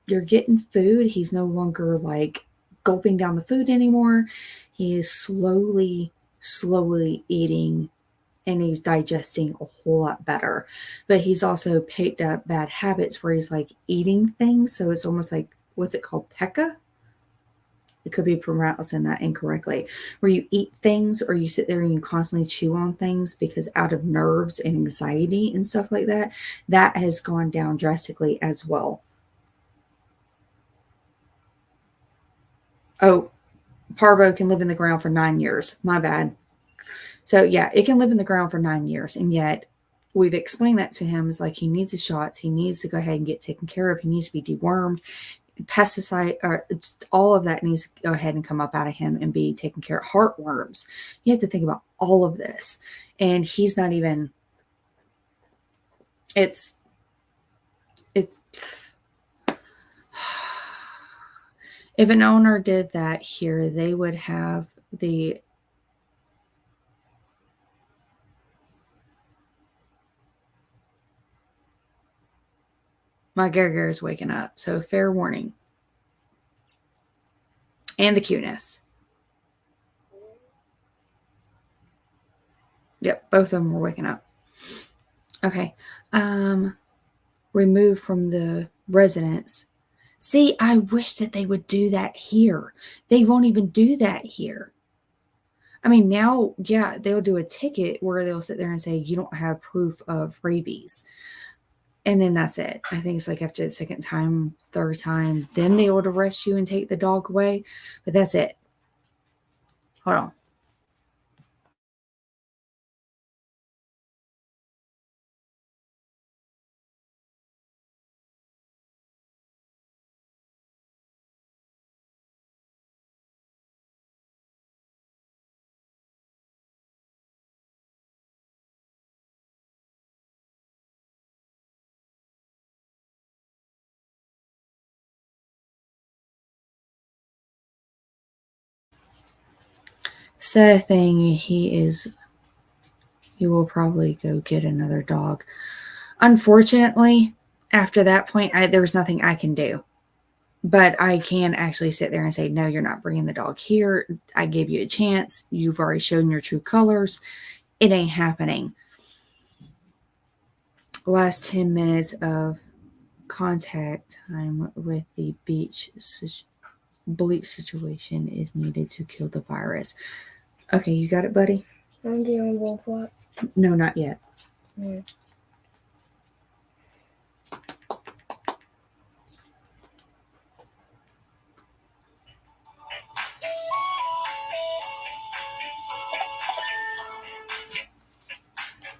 You're getting food. He's no longer like gulping down the food anymore. He is slowly eating, and he's digesting a whole lot better. But he's also picked up bad habits where he's like eating things. So it's almost like, what's it called? Pekka? It could be pronouncing that incorrectly, where you eat things or you sit there and you constantly chew on things because out of nerves and anxiety and stuff like that. That has gone down drastically as well. Oh, parvo can live in the ground for 9 years. My bad. So yeah, it can live in the ground for 9 years, and yet we've explained that to him. It's like he needs his shots. He needs to go ahead and get taken care of. He needs to be dewormed. Pesticide, or all of that needs to go ahead and come up out of him and be taken care of. Heartworms. You have to think about all of this. And he's not even, it If an owner did that here, they would have the my Gerger is waking up, so fair warning. And the cuteness. Yep, both of them were waking up. Okay. Remove from the residence. See, I wish that they would do that here. They won't even do that here. I mean, now, yeah, they'll do a ticket where they'll sit there and say, you don't have proof of rabies. And then that's it. I think it's like after the second time, third time, then they would arrest you and take the dog away. But that's it. Hold on. Sad thing, he will probably go get another dog. Unfortunately, after that point, there's nothing I can do. But I can actually sit there and say, no, you're not bringing the dog here. I gave you a chance. You've already shown your true colors. It ain't happening. Last 10 minutes of contact time with the bleach situation is needed to kill the virus. Okay, you got it, buddy? I'm doing roll flop. No, not yet. Mm.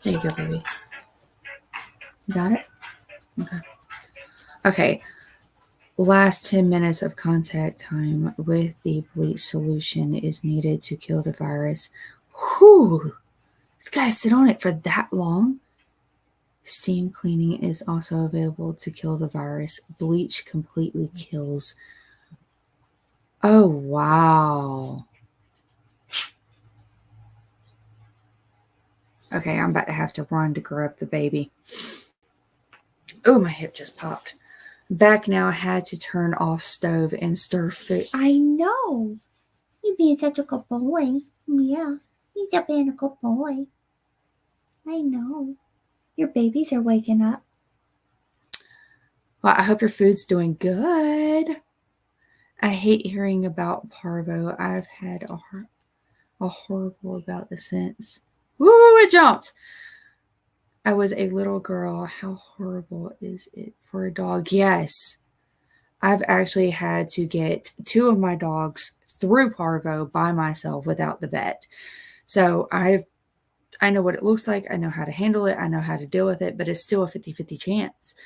There you go, baby. You got it? Okay. Okay. Last 10 minutes of contact time with the bleach solution is needed to kill the virus. Whew! This guy sit on it for that long. Steam cleaning is also available to kill the virus. Bleach completely kills. Oh, wow. Okay, I'm about to have to run to grab the baby. Oh, my hip just popped. Back now, I had to turn off stove and stir food. I know. You're being such a good boy. Yeah, you're being a good boy. I know. Your babies are waking up. Well, I hope your food's doing good. I hate hearing about parvo. I've had a horrible about the since. Woo, it jumped. I was a little girl. How horrible is it for a dog? Yes. I've actually had to get 2 of my dogs through parvo by myself without the vet. So I know what it looks like. I know how to handle it. I know how to deal with it, but it's still a 50-50 chance.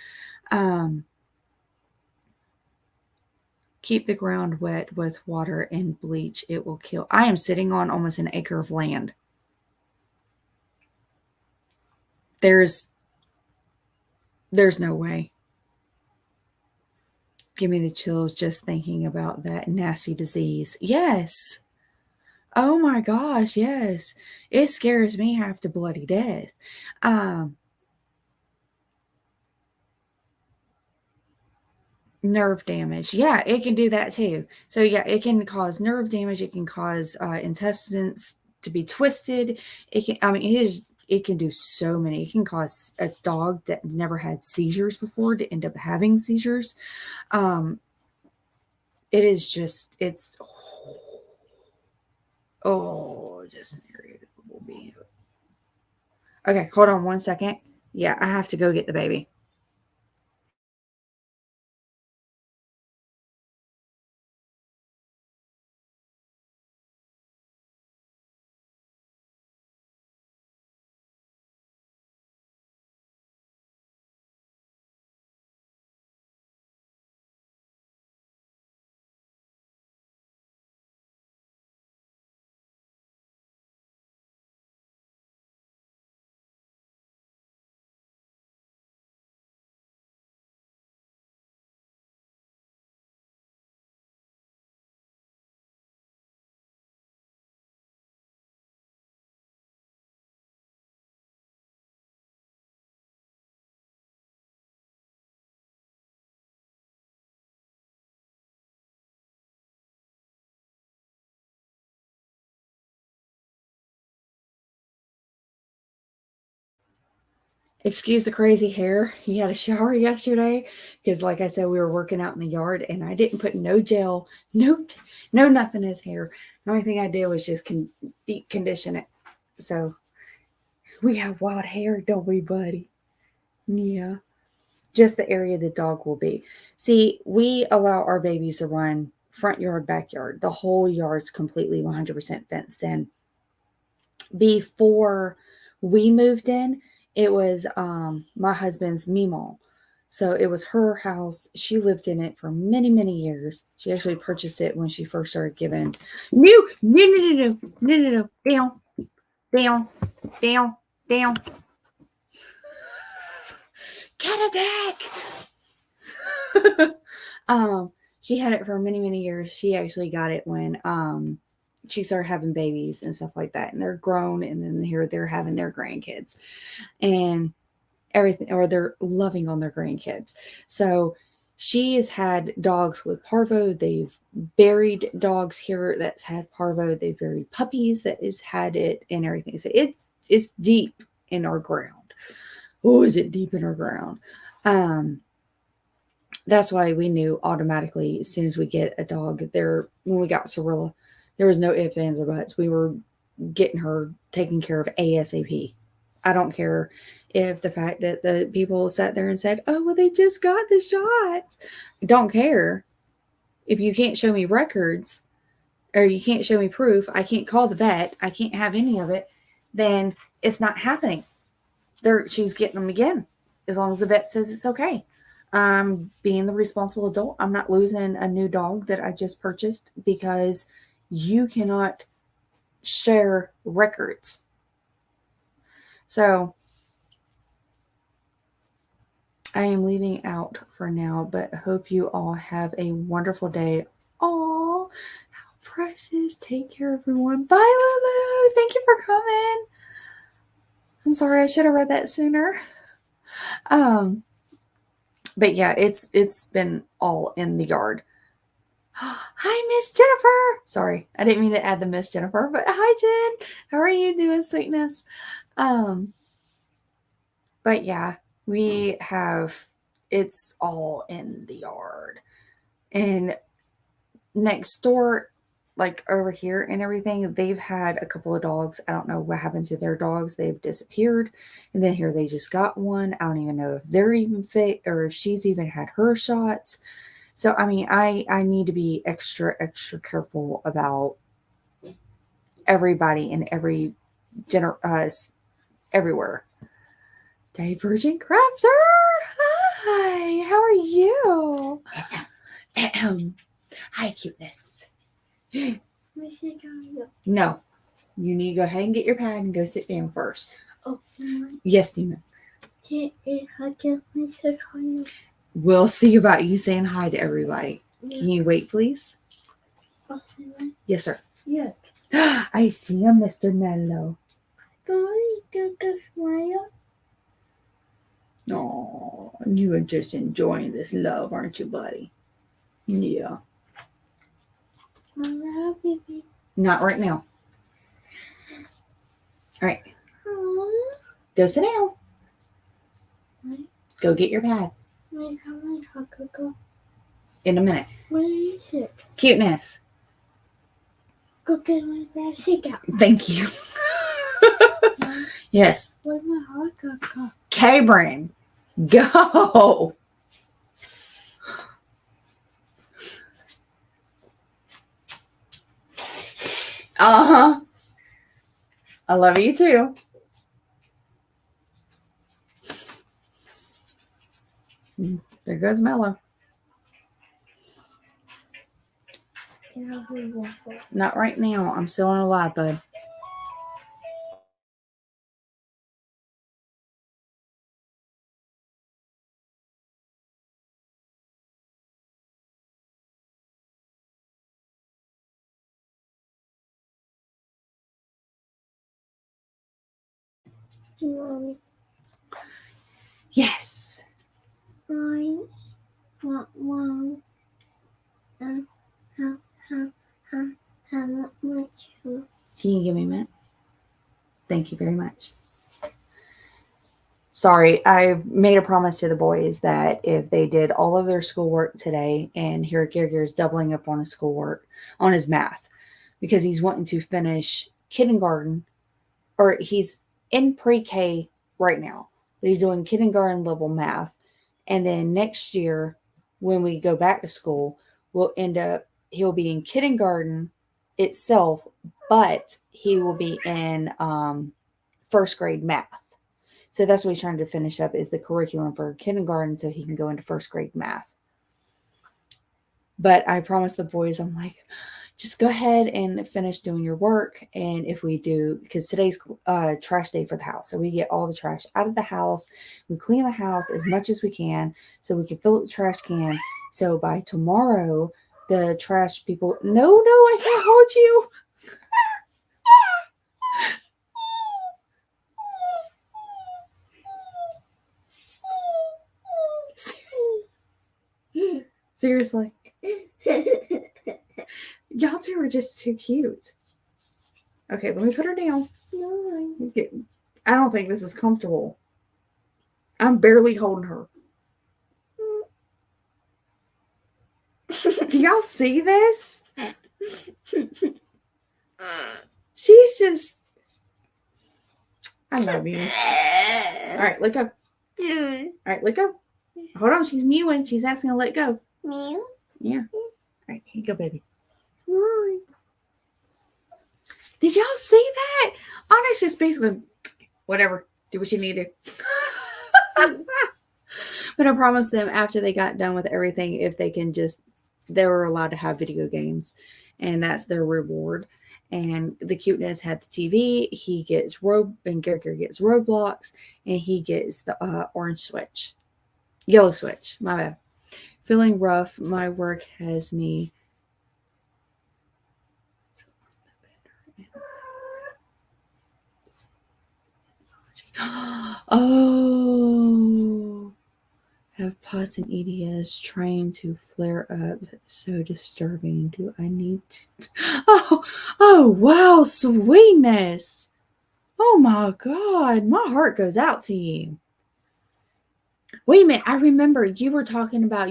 Keep the ground wet with water and bleach. It will kill. I am sitting on almost an acre of land. There's no way. Give me the chills just thinking about that nasty disease. Yes. Oh my gosh, yes. It scares me half to bloody death. Nerve damage. Yeah, it can do that too. So yeah, it can cause nerve damage. It can cause intestines to be twisted. It can do so many. It can cause a dog that never had seizures before to end up having seizures. It is just, it's, just an irritable being. Okay, hold on 1 second. Yeah, I have to go get the baby. Excuse the crazy hair. He had a shower yesterday because, like I said, we were working out in the yard, and I didn't put no gel, no nothing in his hair. The only thing I did was just deep condition it. So we have wild hair, don't we, buddy? Yeah. Just the area the dog will be. See, we allow our babies to run front yard, backyard. The whole yard's completely 100% fenced in. Before we moved in, it was my husband's Meemaw. So it was her house. She lived in it for many, many years. She actually purchased it when she first started giving. No, down, down, down, down. Cat attack. She had it for many, many years. She actually got it when she started having babies and stuff like that. And they're grown, and then here they're having their grandkids and everything, or they're loving on their grandkids. So she has had dogs with parvo. They've buried dogs here that's had parvo. They've buried puppies that has had it and everything. So it's deep in our ground. Oh, is it deep in our ground? That's why we knew automatically as soon as we get a dog there. When we got Cirilla, there was no ifs, ands, or buts. We were getting her taken care of ASAP. I don't care if the fact that the people sat there and said, "Oh, well, they just got the shots." I don't care. If you can't show me records or you can't show me proof, I can't call the vet, I can't have any of it, then it's not happening. She's getting them again, as long as the vet says it's okay. Being the responsible adult, I'm not losing a new dog that I just purchased because you cannot share records. So I am leaving out for now, but hope you all have a wonderful day. Oh, how precious. Take care, everyone. Bye, Lulu. Thank you for coming. I'm sorry, I should have read that sooner. But yeah, it's been all in the yard. Hi, Miss Jennifer. Sorry, I didn't mean to add the Miss Jennifer, but hi, Jen. How are you doing, sweetness? But yeah, it's all in the yard. And next door, like over here and everything, they've had a couple of dogs. I don't know what happened to their dogs. They've disappeared. And then here they just got one. I don't even know if they're even fit or if she's even had her shots. So, I mean, I need to be extra, extra careful about everybody and everywhere. Divergent Crafter! Hi, how are you? Hi, cuteness. No, you need to go ahead and get your pad and go sit down first. Oh, yes, Dina. We'll see about you saying hi to everybody. Yeah. Can you wait, please? Yes, sir. Yes. I see you, Mr. Nello. Oh, you are just enjoying this love, aren't you, buddy? Yeah. Not right now. All right. Go sit down. Go get your pad. In a minute. Where is it? Cuteness. Go get my plastic out. Thank you. Yes. Where's my hot cocoa? Cabrin, go. Uh-huh. I love you too. There goes Mello. Not right now. I'm still on a live, bud. Mommy. Yes. I want one. How much? Can you give me a minute? Thank you very much. Sorry, I made a promise to the boys that if they did all of their schoolwork today, and here Gary is doubling up on his schoolwork, on his math, because he's wanting to finish kindergarten, or he's in pre-K right now, but he's doing kindergarten level math. And then next year, when we go back to school, he'll be in kindergarten itself, but he will be in first grade math. So that's what he's trying to finish up, is the curriculum for kindergarten so he can go into first grade math. But I promised the boys, I'm like, just go ahead and finish doing your work. And if we do, because today's trash day for the house. So we get all the trash out of the house. We clean the house as much as we can so we can fill up the trash can. So by tomorrow, the trash people, no, I can't hold you. Seriously. Y'all two are just too cute. Okay, let me put her down. I don't think this is comfortable. I'm barely holding her. Do y'all see this? She's just... I love you. All right, let go. All right, let go. Hold on, she's mewing. She's asking to let go. Meow. Yeah. All right, here you go, baby. Did y'all see that? Onyx just basically, whatever, do what you need to. But I promised them after they got done with everything, if they can just, they were allowed to have video games, and that's their reward. And the cuteness had the TV. He gets and Gary gets Roblox, and he gets the orange switch, yellow switch. My bad. Feeling rough. My work has me. Oh, have POTS and EDS trying to flare up. So disturbing. Do I need to? Oh, wow, sweetness. Oh my God, my heart goes out to you. Wait a minute, I remember you were talking about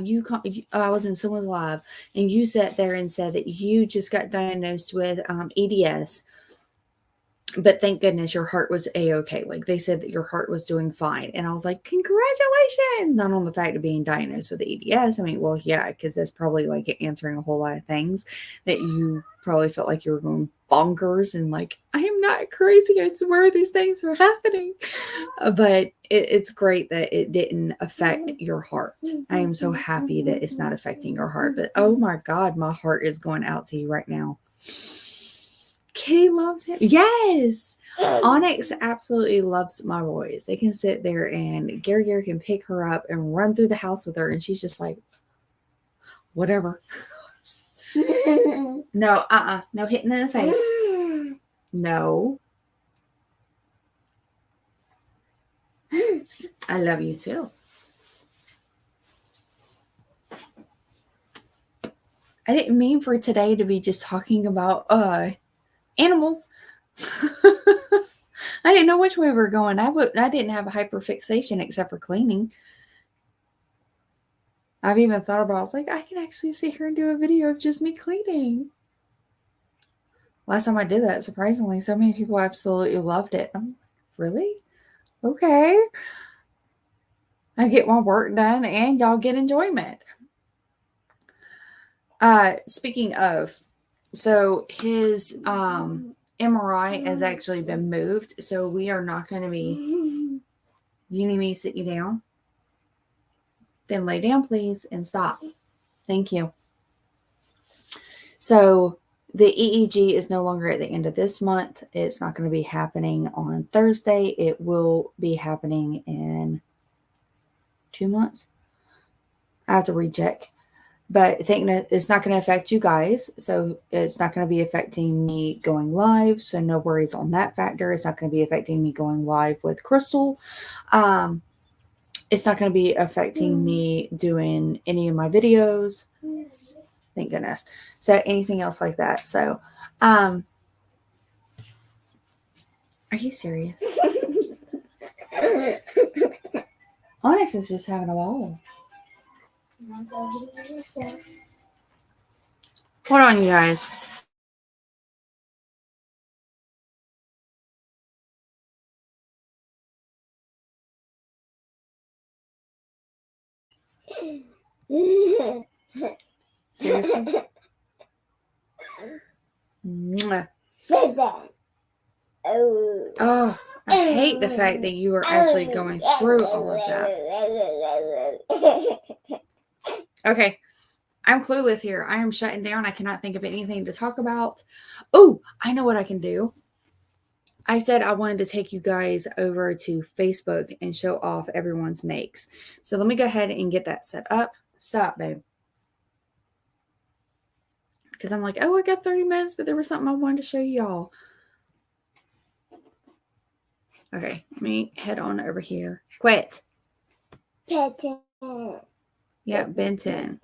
I was in someone's live, and you sat there and said that you just got diagnosed with EDS. But thank goodness your heart was A-okay. Like, they said that your heart was doing fine. And I was like, congratulations. Not on the fact of being diagnosed with EDS. I mean, well, yeah, because that's probably like answering a whole lot of things that you probably felt like you were going bonkers and like, I am not crazy. I swear these things are happening. But it's great that it didn't affect your heart. I am so happy that it's not affecting your heart. But oh my God, my heart is going out to you right now. Kitty loves him. Yes. Onyx absolutely loves my boys. They can sit there and Gary can pick her up and run through the house with her. And she's just like, whatever. No, no hitting in the face. No. I love you too. I didn't mean for today to be just talking about animals. I didn't know which way we were going. I didn't have a hyperfixation except for cleaning. I've even thought about it. I was like, I can actually sit here and do a video of just me cleaning. Last time I did that, surprisingly, so many people absolutely loved it. I'm like, really? Okay. I get my work done and y'all get enjoyment. Speaking of, so his MRI has actually been moved, so we are not going to be. You need me to sit you down? Then lay down, please, and stop. Thank you. So the EEG is no longer at the end of this month. It's not going to be happening on Thursday. It will be happening in 2 months. I have to recheck. But thinking that it's not going to affect you guys. So it's not going to be affecting me going live. So no worries on that factor. It's not going to be affecting me going live with Crystal. It's not going to be affecting me doing any of my videos. Thank goodness. So anything else like that. So, are you serious? Onyx is just having a ball. Hold on, you guys. Seriously? Mwah. Oh, I hate the fact that you are actually going through all of that. Okay, I'm clueless here. I am shutting down. I cannot think of anything to talk about. Oh, I know what I can do. I said I wanted to take you guys over to Facebook and show off everyone's makes. So let me go ahead and get that set up. Stop, babe. Because I'm like, oh, I got 30 minutes, but there was something I wanted to show y'all. Okay, let me head on over here. Quit. Benton. Yeah, Benton.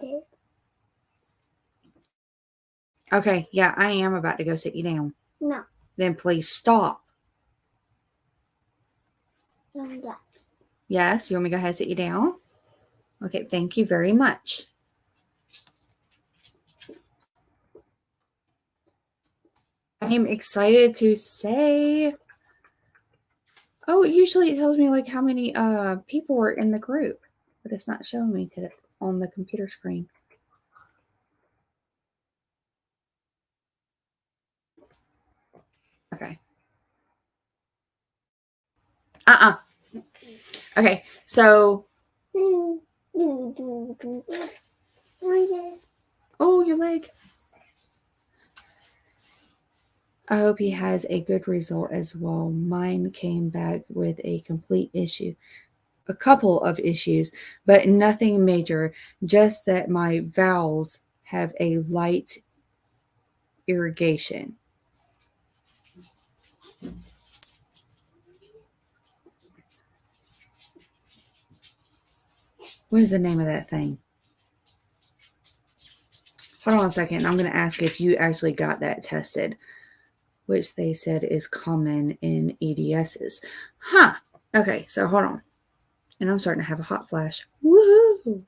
Okay, yeah, I am about to go sit you down. No. Then please stop. Yes, you want me to go ahead and sit you down? Okay, thank you very much. I'm excited to say. Oh, usually it tells me like how many people were in the group, but it's not showing me today on the computer screen. Okay. Okay, so. Oh, your leg. I hope he has a good result as well. Mine came back with a complete issue. A couple of issues, but nothing major. Just that my valves have a light irrigation. What is the name of that thing? Hold on a second. I'm going to ask if you actually got that tested, which they said is common in EDSs. Huh. Okay, so hold on. And I'm starting to have a hot flash. Woohoo!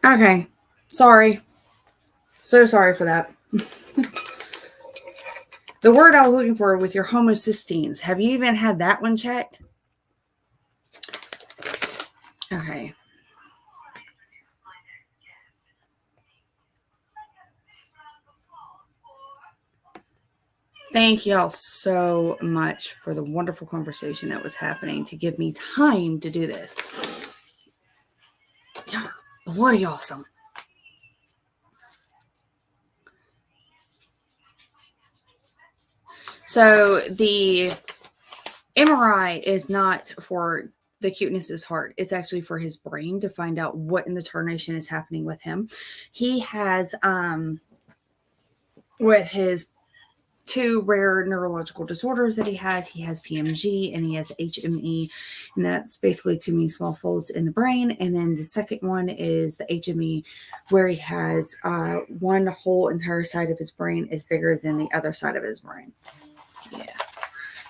Okay. Sorry. So sorry for that. The word I was looking for with your homocysteines. Have you even had that one checked? Okay. Thank y'all so much for the wonderful conversation that was happening to give me time to do this. Y'all are bloody awesome. So the MRI is not for the cuteness' heart. It's actually for his brain to find out what in the tarnation is happening with him. He has, with his 2 rare neurological disorders that he has PMG and he has HME, and that's basically too many small folds in the brain. And then the second one is the HME, where he has one whole entire side of his brain is bigger than the other side of his brain. Yeah.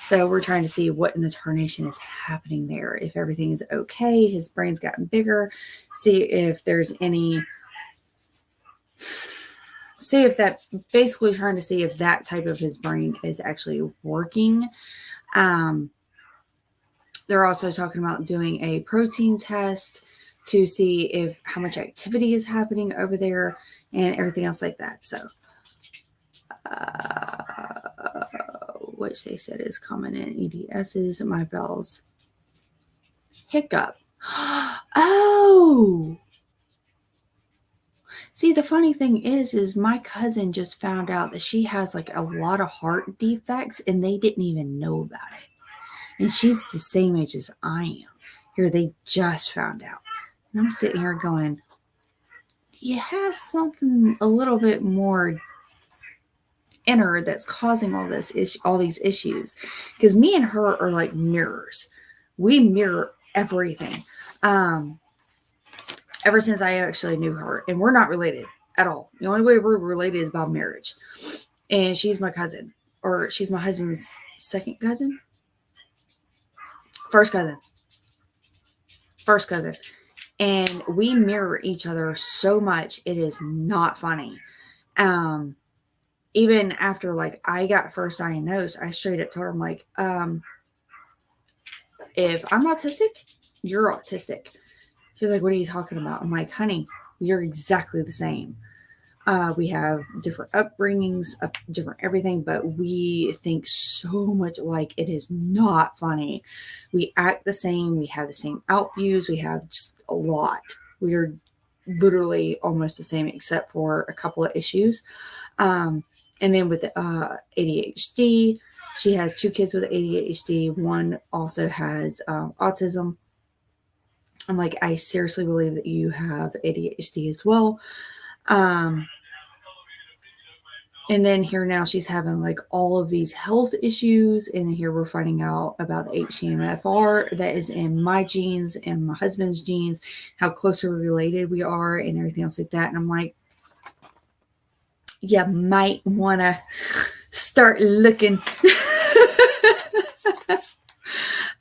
So we're trying to see what in the tarnation is happening there. If everything is okay, his brain's gotten bigger, see if there's any, see if that, basically trying to see if that type of his brain is actually working. They're also talking about doing a protein test to see if how much activity is happening over there and everything else like that. So, which they said is common in EDSs, my vowels. Hiccup. Oh! See, the funny thing is my cousin just found out that she has like a lot of heart defects and they didn't even know about it. And she's the same age as I am. Here, they just found out. And I'm sitting here going, you have something a little bit more inner that's causing all these issues. Because me and her are like mirrors. We mirror everything. Ever since I actually knew her, and we're not related at all. The only way we're related is by marriage. And she's my cousin, or she's my husband's second cousin. First cousin. And we mirror each other so much, it is not funny. Even after like I got first diagnosed, I straight up told her, I'm like, if I'm autistic, you're autistic. She's like, what are you talking about? I'm like, honey, you're exactly the same. We have different upbringings, different everything, but we think so much alike. It is not funny. We act the same. We have the same out views. We have just a lot. We are literally almost the same, except for a couple of issues. And then with the ADHD, she has 2 kids with ADHD. One also has autism. I'm like, I seriously believe that you have ADHD as well. And then here now she's having like all of these health issues. And here we're finding out about the HTMFR that is in my genes and my husband's genes, how closely related we are and everything else like that. And I'm like, you might want to start looking.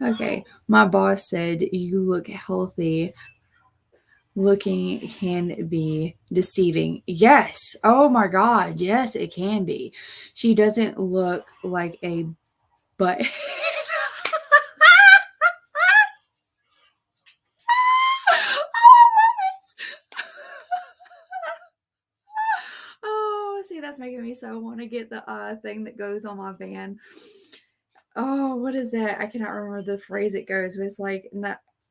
Okay. My boss said, you look healthy. Looking can be deceiving. Yes. Oh my God. Yes, it can be. She doesn't look like a butt. Oh, see, that's making me so want to get the thing that goes on my van. Oh, what is that? I cannot remember the phrase it goes with. It's like,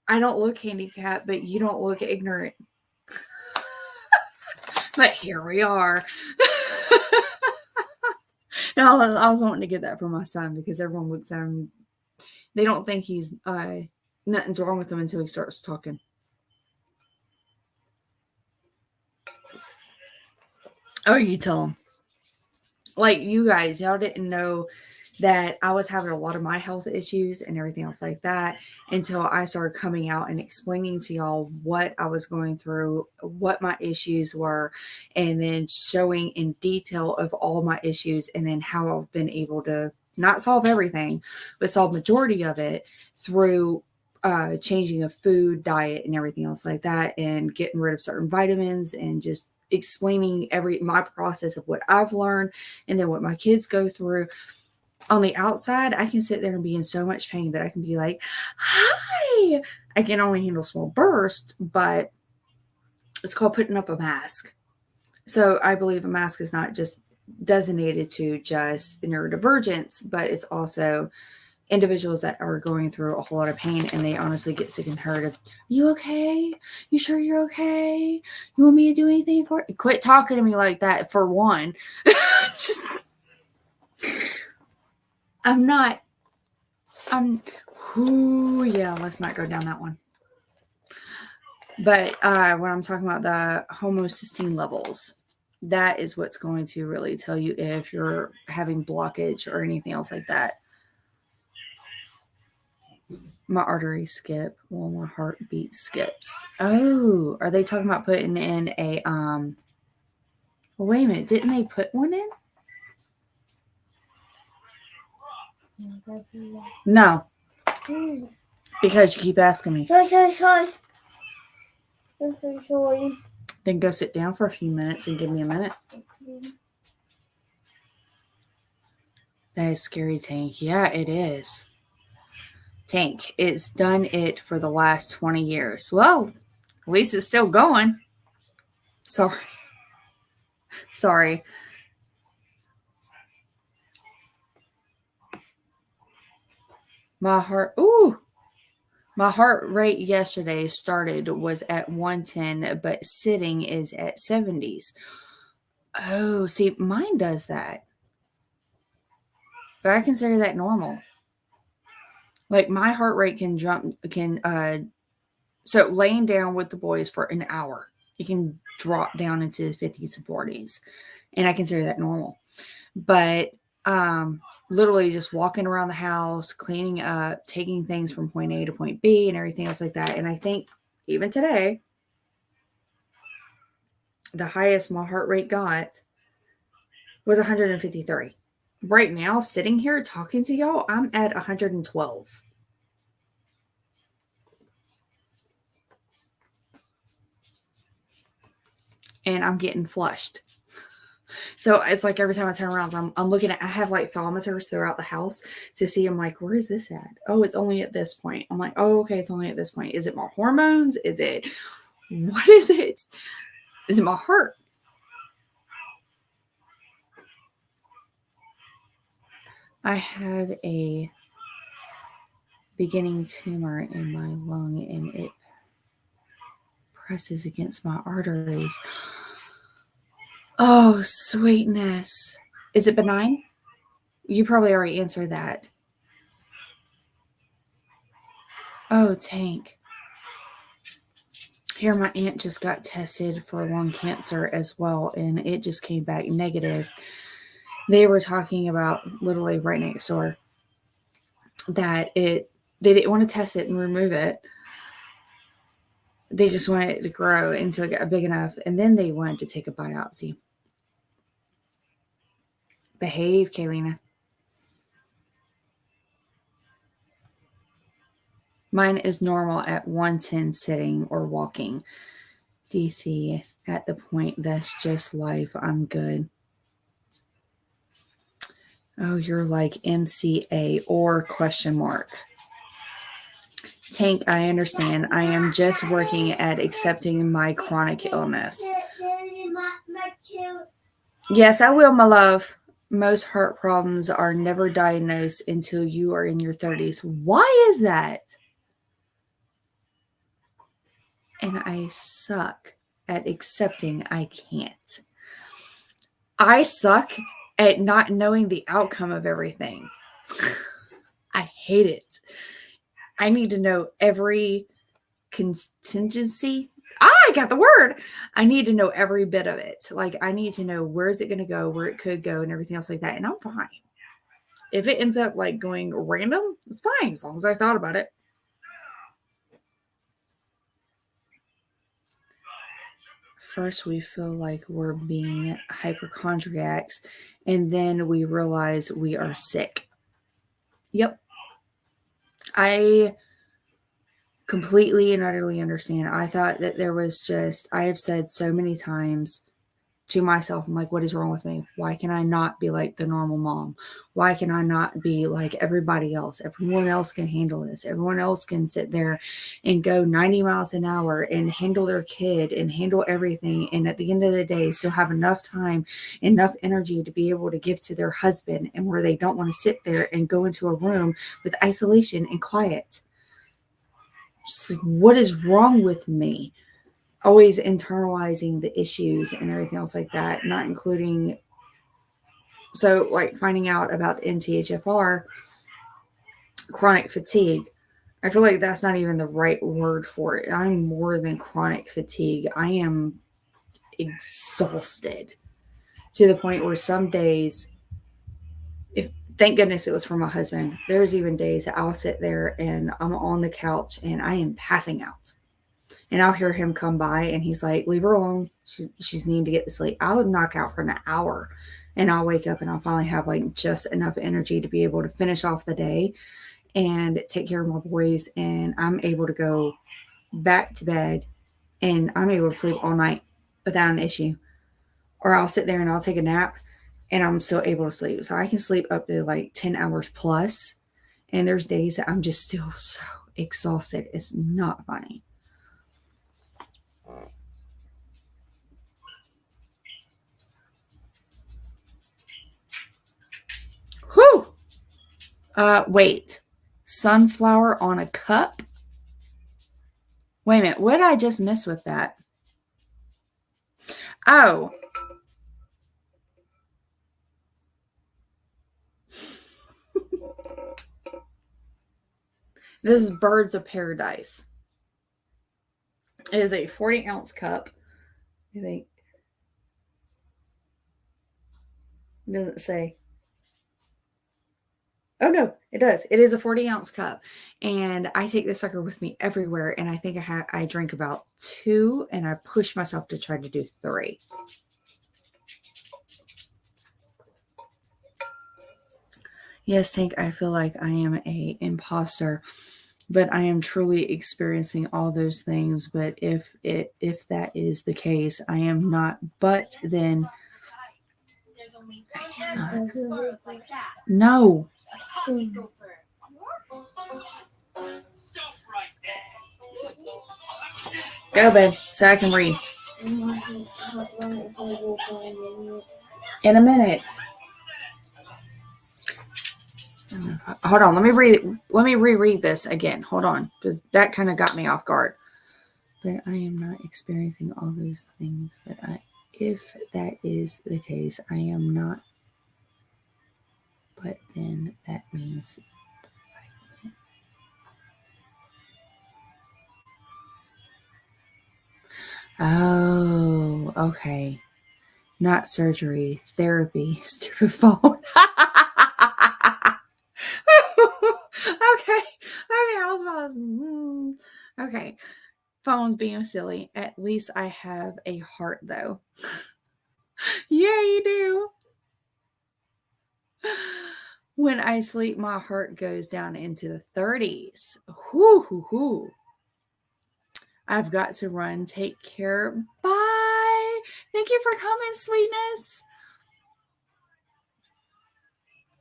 I don't look handicapped, but you don't look ignorant. But here we are. No, I was wanting to get that for my son because everyone looks at him. They don't think he's nothing's wrong with him until he starts talking. Oh, you tell him. Like, you guys, y'all didn't know that I was having a lot of my health issues and everything else like that until I started coming out and explaining to y'all what I was going through, what my issues were, and then showing in detail of all my issues and then how I've been able to not solve everything, but solve majority of it through changing of food, diet, and everything else like that, and getting rid of certain vitamins, and just explaining my process of what I've learned and then what my kids go through. On the outside, I can sit there and be in so much pain, but I can be like, hi. I can only handle small bursts, but it's called putting up a mask. So I believe a mask is not just designated to just neurodivergence, but it's also individuals that are going through a whole lot of pain, and they honestly get sick and tired of, you okay? You sure you're okay? You want me to do anything for it? Quit talking to me like that, for one. Just, yeah, let's not go down that one. But when I'm talking about the homocysteine levels, that is what's going to really tell you if you're having blockage or anything else like that. My arteries skip. Well, my heartbeat skips. Oh, are they talking about putting in a well, wait a minute, didn't they put one in? No. Because you keep asking me. Sorry. Then go sit down for a few minutes and give me a minute. That is scary, Tank. Yeah, it is. Tank, it's done it for the last 20 years. Well, at least it's still going. Sorry. My heart rate yesterday was at 110, but sitting is at 70s. Oh, see, mine does that. But I consider that normal. Like, my heart rate so laying down with the boys for an hour, it can drop down into the 50s and 40s. And I consider that normal. But literally just walking around the house, cleaning up, taking things from point A to point B and everything else like that. And I think even today, the highest my heart rate got was 153. Right now, sitting here talking to y'all, I'm at 112. And I'm getting flushed. So it's like every time I turn around, I'm looking at, I have like thermometers throughout the house to see. I'm like, where is this at? Oh, it's only at this point. I'm like, oh, okay, it's only at this point. Is it my hormones? What is it? Is it my heart? I have a beginning tumor in my lung, and it presses against my arteries. Oh, sweetness. Is it benign? You probably already answered that. Oh, Tank. Here, my aunt just got tested for lung cancer as well, and it just came back negative. They were talking about, literally right next door, that they didn't want to test it and remove it. They just wanted it to grow until it got big enough, and then they wanted to take a biopsy. Behave, Kayleena. Mine is normal at 110 sitting or walking. DC, at the point, that's just life. I'm good. Oh, you're like MCA or question mark. Tank, I understand. I am just working at accepting my chronic illness. Yes, I will, my love. Most heart problems are never diagnosed until you are in your 30s. Why is that? And I suck at accepting I can't. I suck at not knowing the outcome of everything. I hate it. I need to know every contingency. I got the word. I need to know every bit of it. Like, I need to know where is it going to go, where it could go, and everything else like that. And I'm fine. If it ends up like going random, it's fine as long as I thought about it. First, we feel like we're being hypochondriacs, and then we realize we are sick. Yep. completely and utterly understand. I thought that there was just, I have said so many times to myself, I'm like, what is wrong with me? Why can I not be like the normal mom? Why can I not be like everybody else? Everyone else can handle this. Everyone else can sit there and go 90 miles an hour and handle their kid and handle everything. And at the end of the day, still have enough time, enough energy to be able to give to their husband, and where they don't want to sit there and go into a room with isolation and quiet. Just like, what is wrong with me? Always internalizing the issues and everything else like that, not including, so like finding out about the MTHFR, chronic fatigue. I feel like that's not even the right word for it. I'm more than chronic fatigue. I am exhausted to the point where some days, if thank goodness it was for my husband, there's even days that I'll sit there and I'm on the couch and I am passing out. And I'll hear him come by and he's like, leave her alone. She's needing to get to sleep. I would knock out for an hour and I'll wake up and I'll finally have like just enough energy to be able to finish off the day and take care of my boys. And I'm able to go back to bed and I'm able to sleep all night without an issue. Or I'll sit there and I'll take a nap and I'm still able to sleep. So I can sleep up to like 10 hours plus. And there's days that I'm just still so exhausted. It's not funny. Whew. Wait. Sunflower on a cup? Wait a minute. What did I just miss with that? Oh. This is Birds of Paradise. It is a 40-ounce cup. I think. It doesn't say. Oh, no, it does. It is a 40-ounce cup. And I take this sucker with me everywhere. And I think I drink about 2, and I push myself to try to do 3. Yes, Tank, I feel like I am a imposter, but I am truly experiencing all those things. But if that is the case, I am not. But then, no. Go, babe, so I can read. In a minute. Hold on, let me reread this again. Hold on, because that kind of got me off guard. But I am not experiencing all those things. But if that is the case, I am not. But then that means I can't. Oh, okay. Not surgery, therapy. Stupid phone. Okay. I was about to, okay. Phone's being silly. At least I have a heart, though. Yeah, you do. When I sleep, my heart goes down into the 30s. Whoo, hoo, hoo. I've got to run. Take care. Bye. Thank you for coming, sweetness.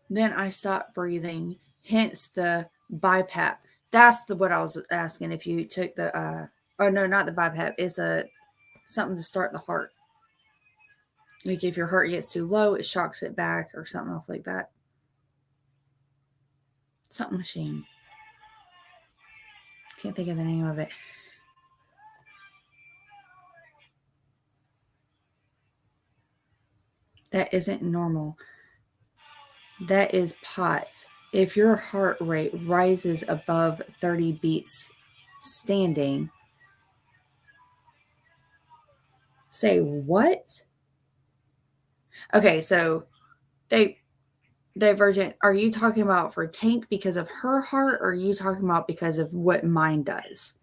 Then I stop breathing. Hence the BiPAP. That's what I was asking. If you took the, oh no, not the BiPAP. It's something to start the heart. Like if your heart gets too low, it shocks it back or something else like that. Something machine. Can't think of the name of it. That isn't normal. That is POTS. If your heart rate rises above 30 beats standing, say what? Okay, so Divergent, are you talking about for Tank because of her heart, or are you talking about because of what mine does?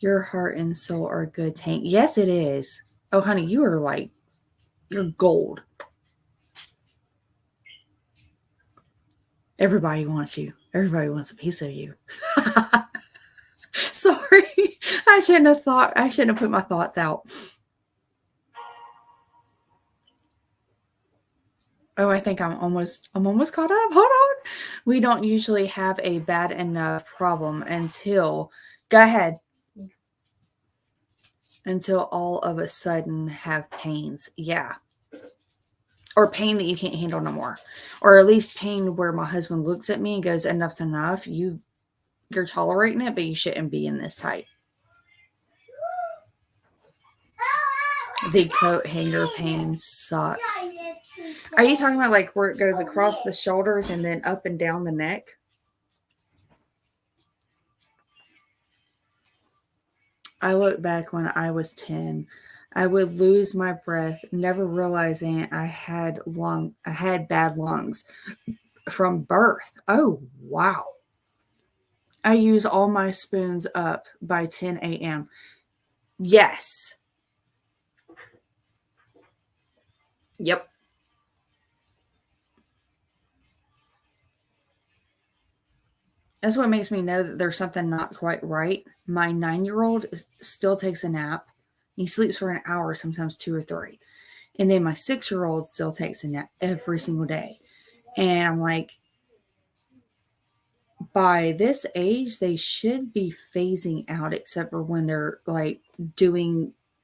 Your heart and soul are good, Tank. Yes, it is. Oh, honey, you are like, you're gold. Everybody wants you. Everybody wants a piece of you. Sorry. I shouldn't have put my thoughts out. Oh, I think I'm almost caught up. Hold on. We don't usually have a bad enough problem until, go ahead, until all of a sudden have pains. Yeah. Or pain that you can't handle no more. Or at least pain where my husband looks at me and goes, enough's enough. You're tolerating it, but you shouldn't be in this type. The coat hanger pain sucks. Are you talking about like where it goes across the shoulders and then up and down the neck? I look back when I was 10. I would lose my breath, never realizing I had bad lungs from birth. Oh, wow. I use all my spoons up by 10 a.m. Yes. Yep. That's what makes me know that there's something not quite right. My 9-year-old still takes a nap. He sleeps for an hour, sometimes 2 or 3. And then my 6-year-old still takes a nap every single day. And I'm like, by this age, they should be phasing out, except for when they're like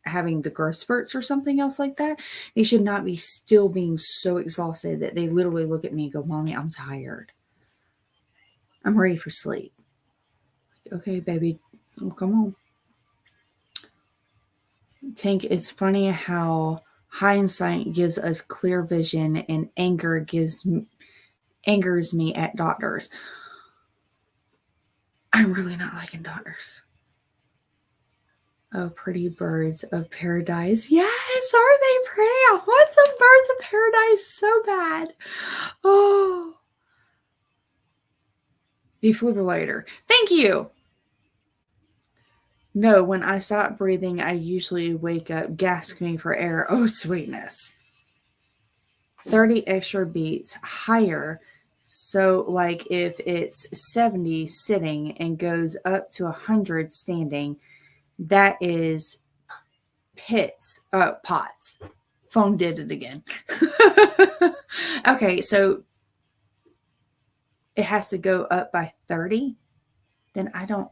having the growth spurts or something else like that. They should not be still being so exhausted that they literally look at me and go, Mommy, I'm tired. I'm ready for sleep. Okay, baby, well, come on. Tank, it's funny how hindsight gives us clear vision and angers me at doctors. I'm really not liking doctors. Oh, pretty birds of paradise. Yes, are they pretty? I want some birds of paradise so bad. Oh. Defibrillator. Thank you. No, when I stop breathing, I usually wake up gasping for air. Oh, sweetness. 30 extra beats higher. So, like if it's 70 sitting and goes up to 100 standing, that is pots. Phone did it again. Okay, so it has to go up by 30. Then I don't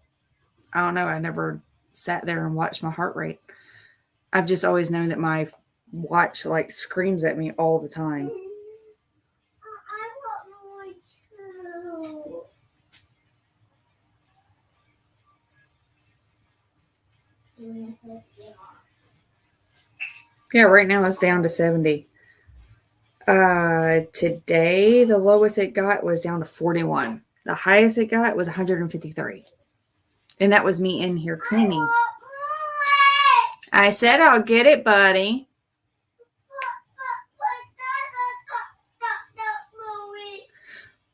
know. I never sat there and watched my heart rate. I've just always known that my watch like screams at me all the time. Yeah, right now it's down to 70. Today, the lowest it got was down to 41. The highest it got was 153. And that was me in here cleaning. I said I'll get it, buddy.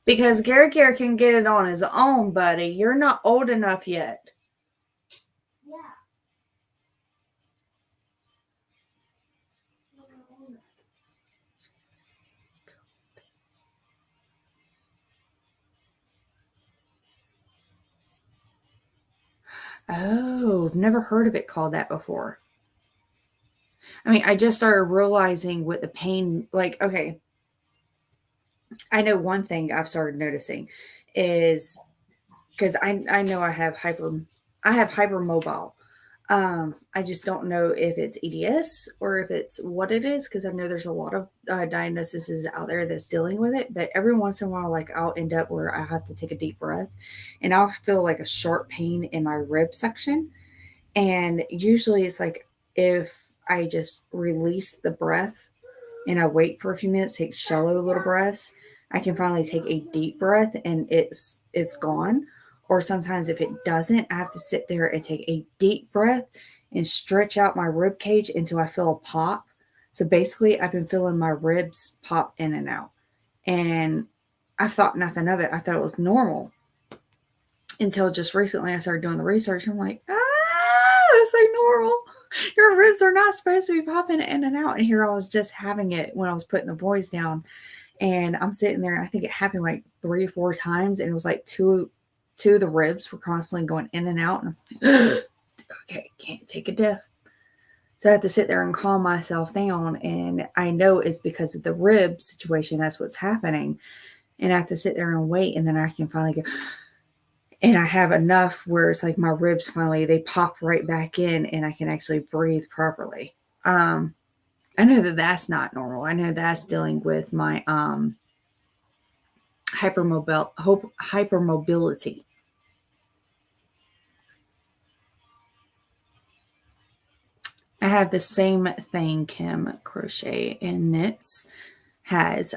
Because Gary can get it on his own, buddy. You're not old enough yet. Oh, I've never heard of it called that before. I mean, I just started realizing what the pain, like, okay. I know one thing I've started noticing is because I know I have hypermobile. I just don't know if it's EDS or if it's what it is, because I know there's a lot of diagnoses out there that's dealing with it. But every once in a while, like I'll end up where I have to take a deep breath and I'll feel like a sharp pain in my rib section. And usually it's like if I just release the breath and I wait for a few minutes, take shallow little breaths, I can finally take a deep breath and it's gone. Or sometimes if it doesn't, I have to sit there and take a deep breath and stretch out my rib cage until I feel a pop. So basically, I've been feeling my ribs pop in and out. And I thought nothing of it. I thought it was normal. Until just recently, I started doing the research. I'm like, this ain't normal. Your ribs are not supposed to be popping in and out. And here I was just having it when I was putting the boys down. And I'm sitting there, and I think it happened like 3 or 4 times, and it was like two of the ribs were constantly going in and out. And I'm like, okay, can't take a dip. So I have to sit there and calm myself down. And I know it's because of the rib situation. That's what's happening. And I have to sit there and wait. And then I can finally go. And I have enough where it's like my ribs finally, they pop right back in and I can actually breathe properly. I know that that's not normal. I know that's dealing with my hypermobility. I have the same thing Kim Crochet and Knits has.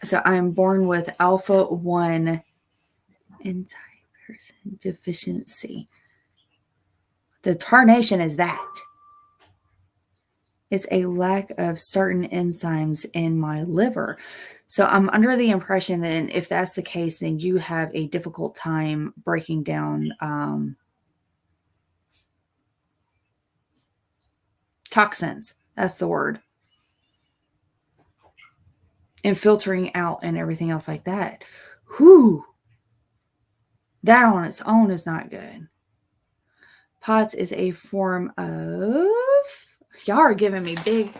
So I'm born with alpha 1 anti-person deficiency. The tarnation is that. It's a lack of certain enzymes in my liver. So I'm under the impression that if that's the case, then you have a difficult time breaking down toxins. That's the word. And filtering out and everything else like that. Whew. That on its own is not good. POTS is a form of... Y'all are giving me big...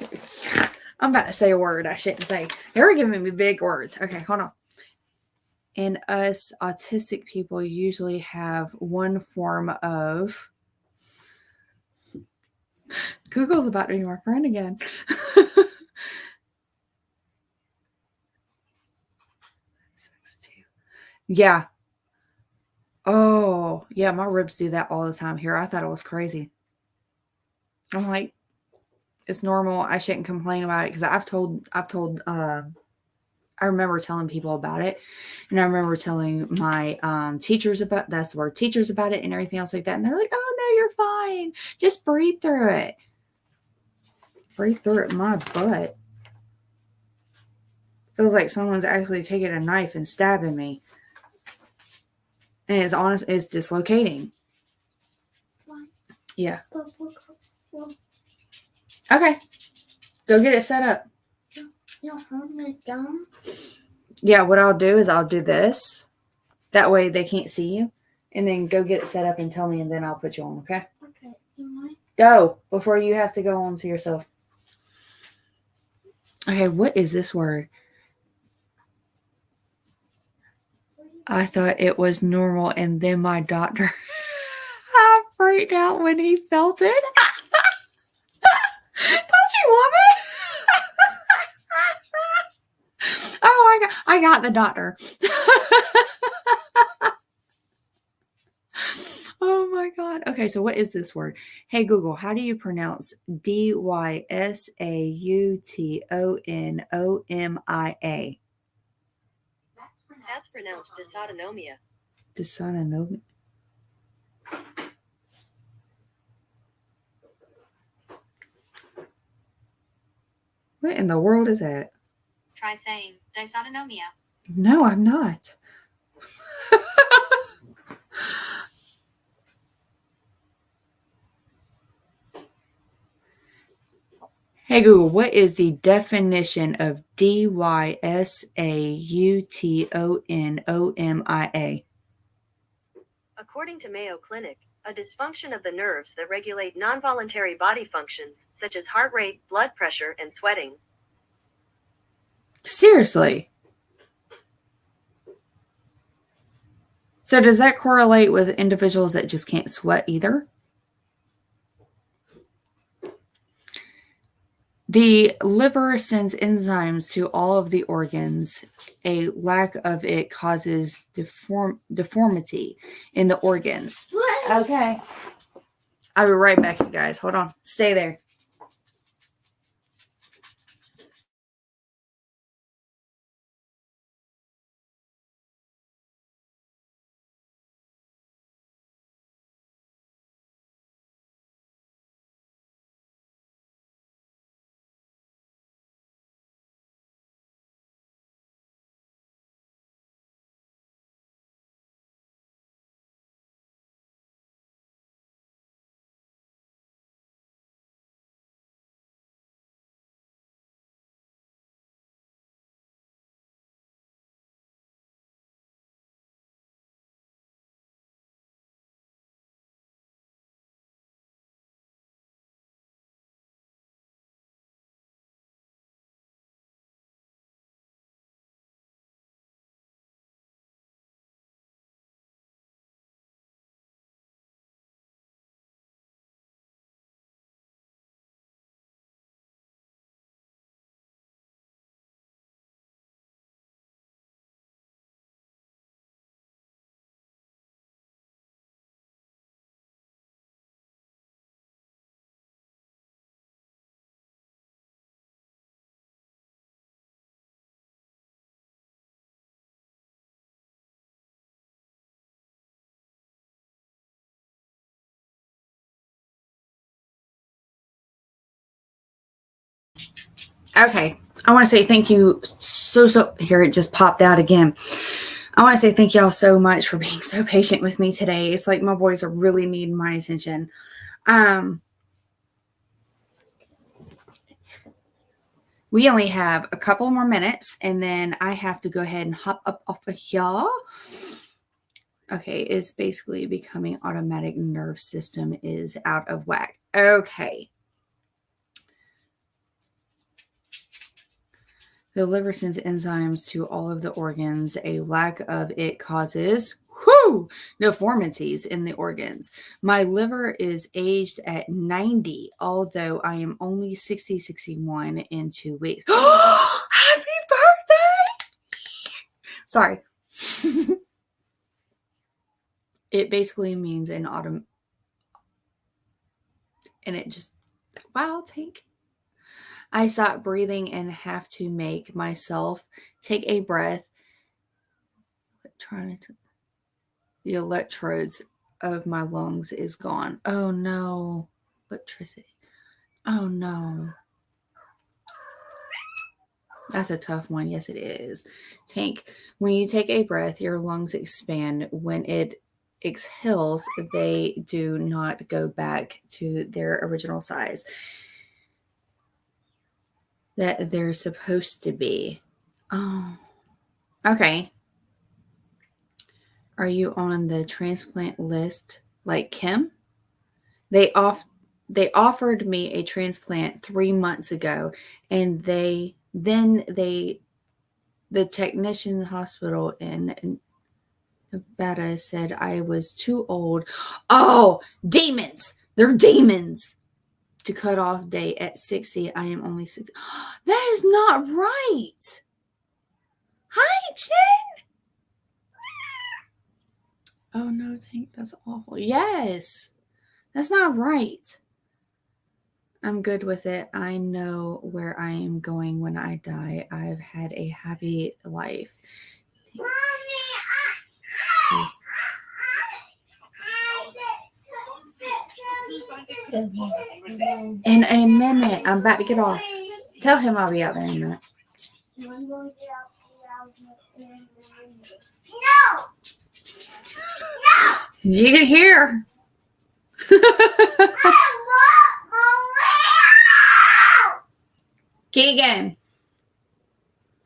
I'm about to say a word I shouldn't say. You're giving me big words. Okay, hold on. And us autistic people usually have one form of... Google's about to be my friend again. Yeah. Oh, yeah, my ribs do that all the time here. I thought it was crazy. I'm like, it's normal. I shouldn't complain about it because I remember telling people about it, and I remember telling my teachers about, that's the word, teachers about it and everything else like that. And they're like, oh no, you're fine. Just breathe through it. Breathe through it. My butt. Feels like someone's actually taking a knife and stabbing me. And it's dislocating. Yeah. Okay. Go get it set up. Yeah, what I'll do is I'll do this. That way they can't see you. And then go get it set up and tell me, and then I'll put you on, okay? Okay. Go before you have to go on to yourself. Okay, what is this word? I thought it was normal, and then my doctor I freaked out when he felt it. Don't you love it? Oh, I got the doctor. Oh my God. Okay, so what is this word? Hey Google, how do you pronounce Dysautonomia? That's pronounced dysautonomia. Dysautonomia. What in the world is that? Try saying dysautonomia. No, I'm not. Hey Google, what is the definition of Dysautonomia? According to Mayo Clinic, a dysfunction of the nerves that regulate non-voluntary body functions, such as heart rate, blood pressure, and sweating. Seriously? So does that correlate with individuals that just can't sweat either? The liver sends enzymes to all of the organs. A lack of it causes deformity in the organs. Okay. I'll be right back, you guys. Hold on. Stay there. Okay. I want to say thank you so. Here, it just popped out again. I want to say thank y'all so much for being so patient with me today. It's like my boys are really needing my attention. We only have a couple more minutes, and then I have to go ahead and hop up off of here. Okay, it's basically becoming automatic nerve system is out of whack. Okay. The liver sends enzymes to all of the organs. A lack of it causes deformities in the organs. My liver is aged at 90, although I am only 61 in 2 weeks. Happy birthday! Sorry. It basically means an autumn. And it just, wow, Tank. I stop breathing and have to make myself take a breath. The electrodes of my lungs is gone. Oh no. Electricity. Oh no. That's a tough one. Yes, it is. Tank, when you take a breath, your lungs expand. When it exhales, they do not go back to their original size that they're supposed to be. Oh, okay. Are you on the transplant list like Kim? They offered me a transplant 3 months ago, and the technician hospital in Nevada said I was too old. Oh, demons! They're demons! To cut off date at 60. I am only 60. That is not right. Hi, Jen. Oh no, Tank, that's awful. Yes, that's not right. I'm good with it. I know where I am going when I die. I've had a happy life. In a minute. I'm about to get off. Tell him I'll be out there in a minute. No! You can hear. Keegan.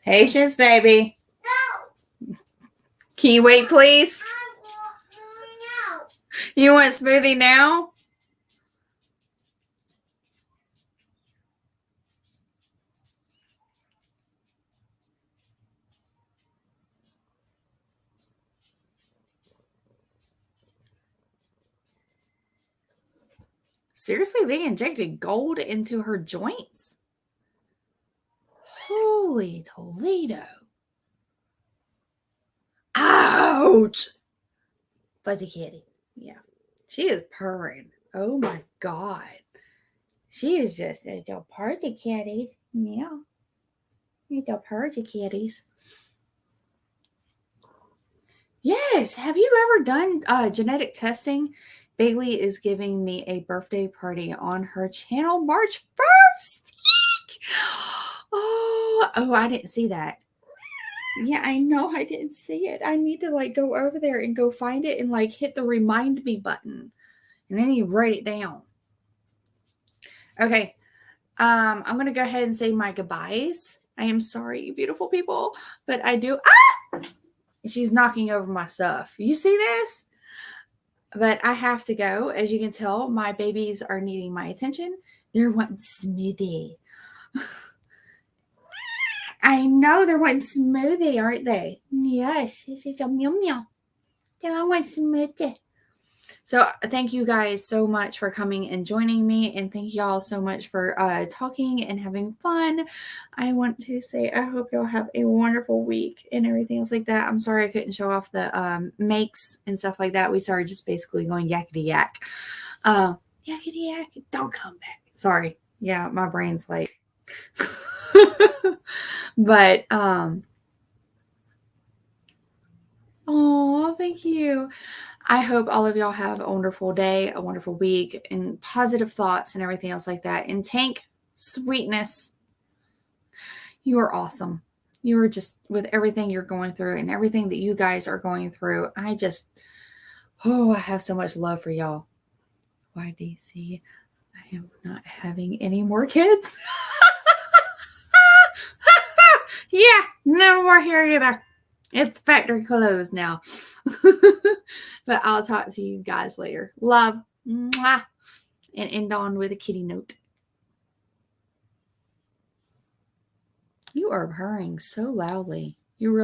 Patience, baby. No. Can you wait, please? You want a smoothie now? Seriously, they injected gold into her joints? Holy Toledo. Ouch! Fuzzy kitty. Yeah. She is purring. Oh my God. She is just a little party kitties. Yeah. Little party kitties. Yes. Have you ever done genetic testing? Bailey is giving me a birthday party on her channel March 1st. Oh, I didn't see that. Yeah, I know I didn't see it. I need to like go over there and go find it and like hit the remind me button. And then you write it down. Okay. I'm going to go ahead and say my goodbyes. I am sorry, you beautiful people, but I do. She's knocking over my stuff. You see this? But I have to go. As you can tell, my babies are needing my attention. They're wanting smoothie. I know they're wanting smoothie, aren't they? Yes. This is a meow meow. I want smoothie. So thank you guys so much for coming and joining me. And thank y'all so much for talking and having fun. I want to say I hope y'all have a wonderful week and everything else like that. I'm sorry I couldn't show off the makes and stuff like that. We started just basically going yakety yak. Yakety yak. Don't come back. Sorry. Yeah, my brain's like... But, oh, thank you. I hope all of y'all have a wonderful day, a wonderful week, and positive thoughts and everything else like that. And Tank, sweetness. You are awesome. You are just, with everything you're going through and everything that you guys are going through, I have so much love for y'all. Why, DC? I am not having any more kids. Yeah, no more here either. It's factory closed now. But I'll talk to you guys later. Love. Mwah. And end on with a kitty note. You are purring so loudly. You really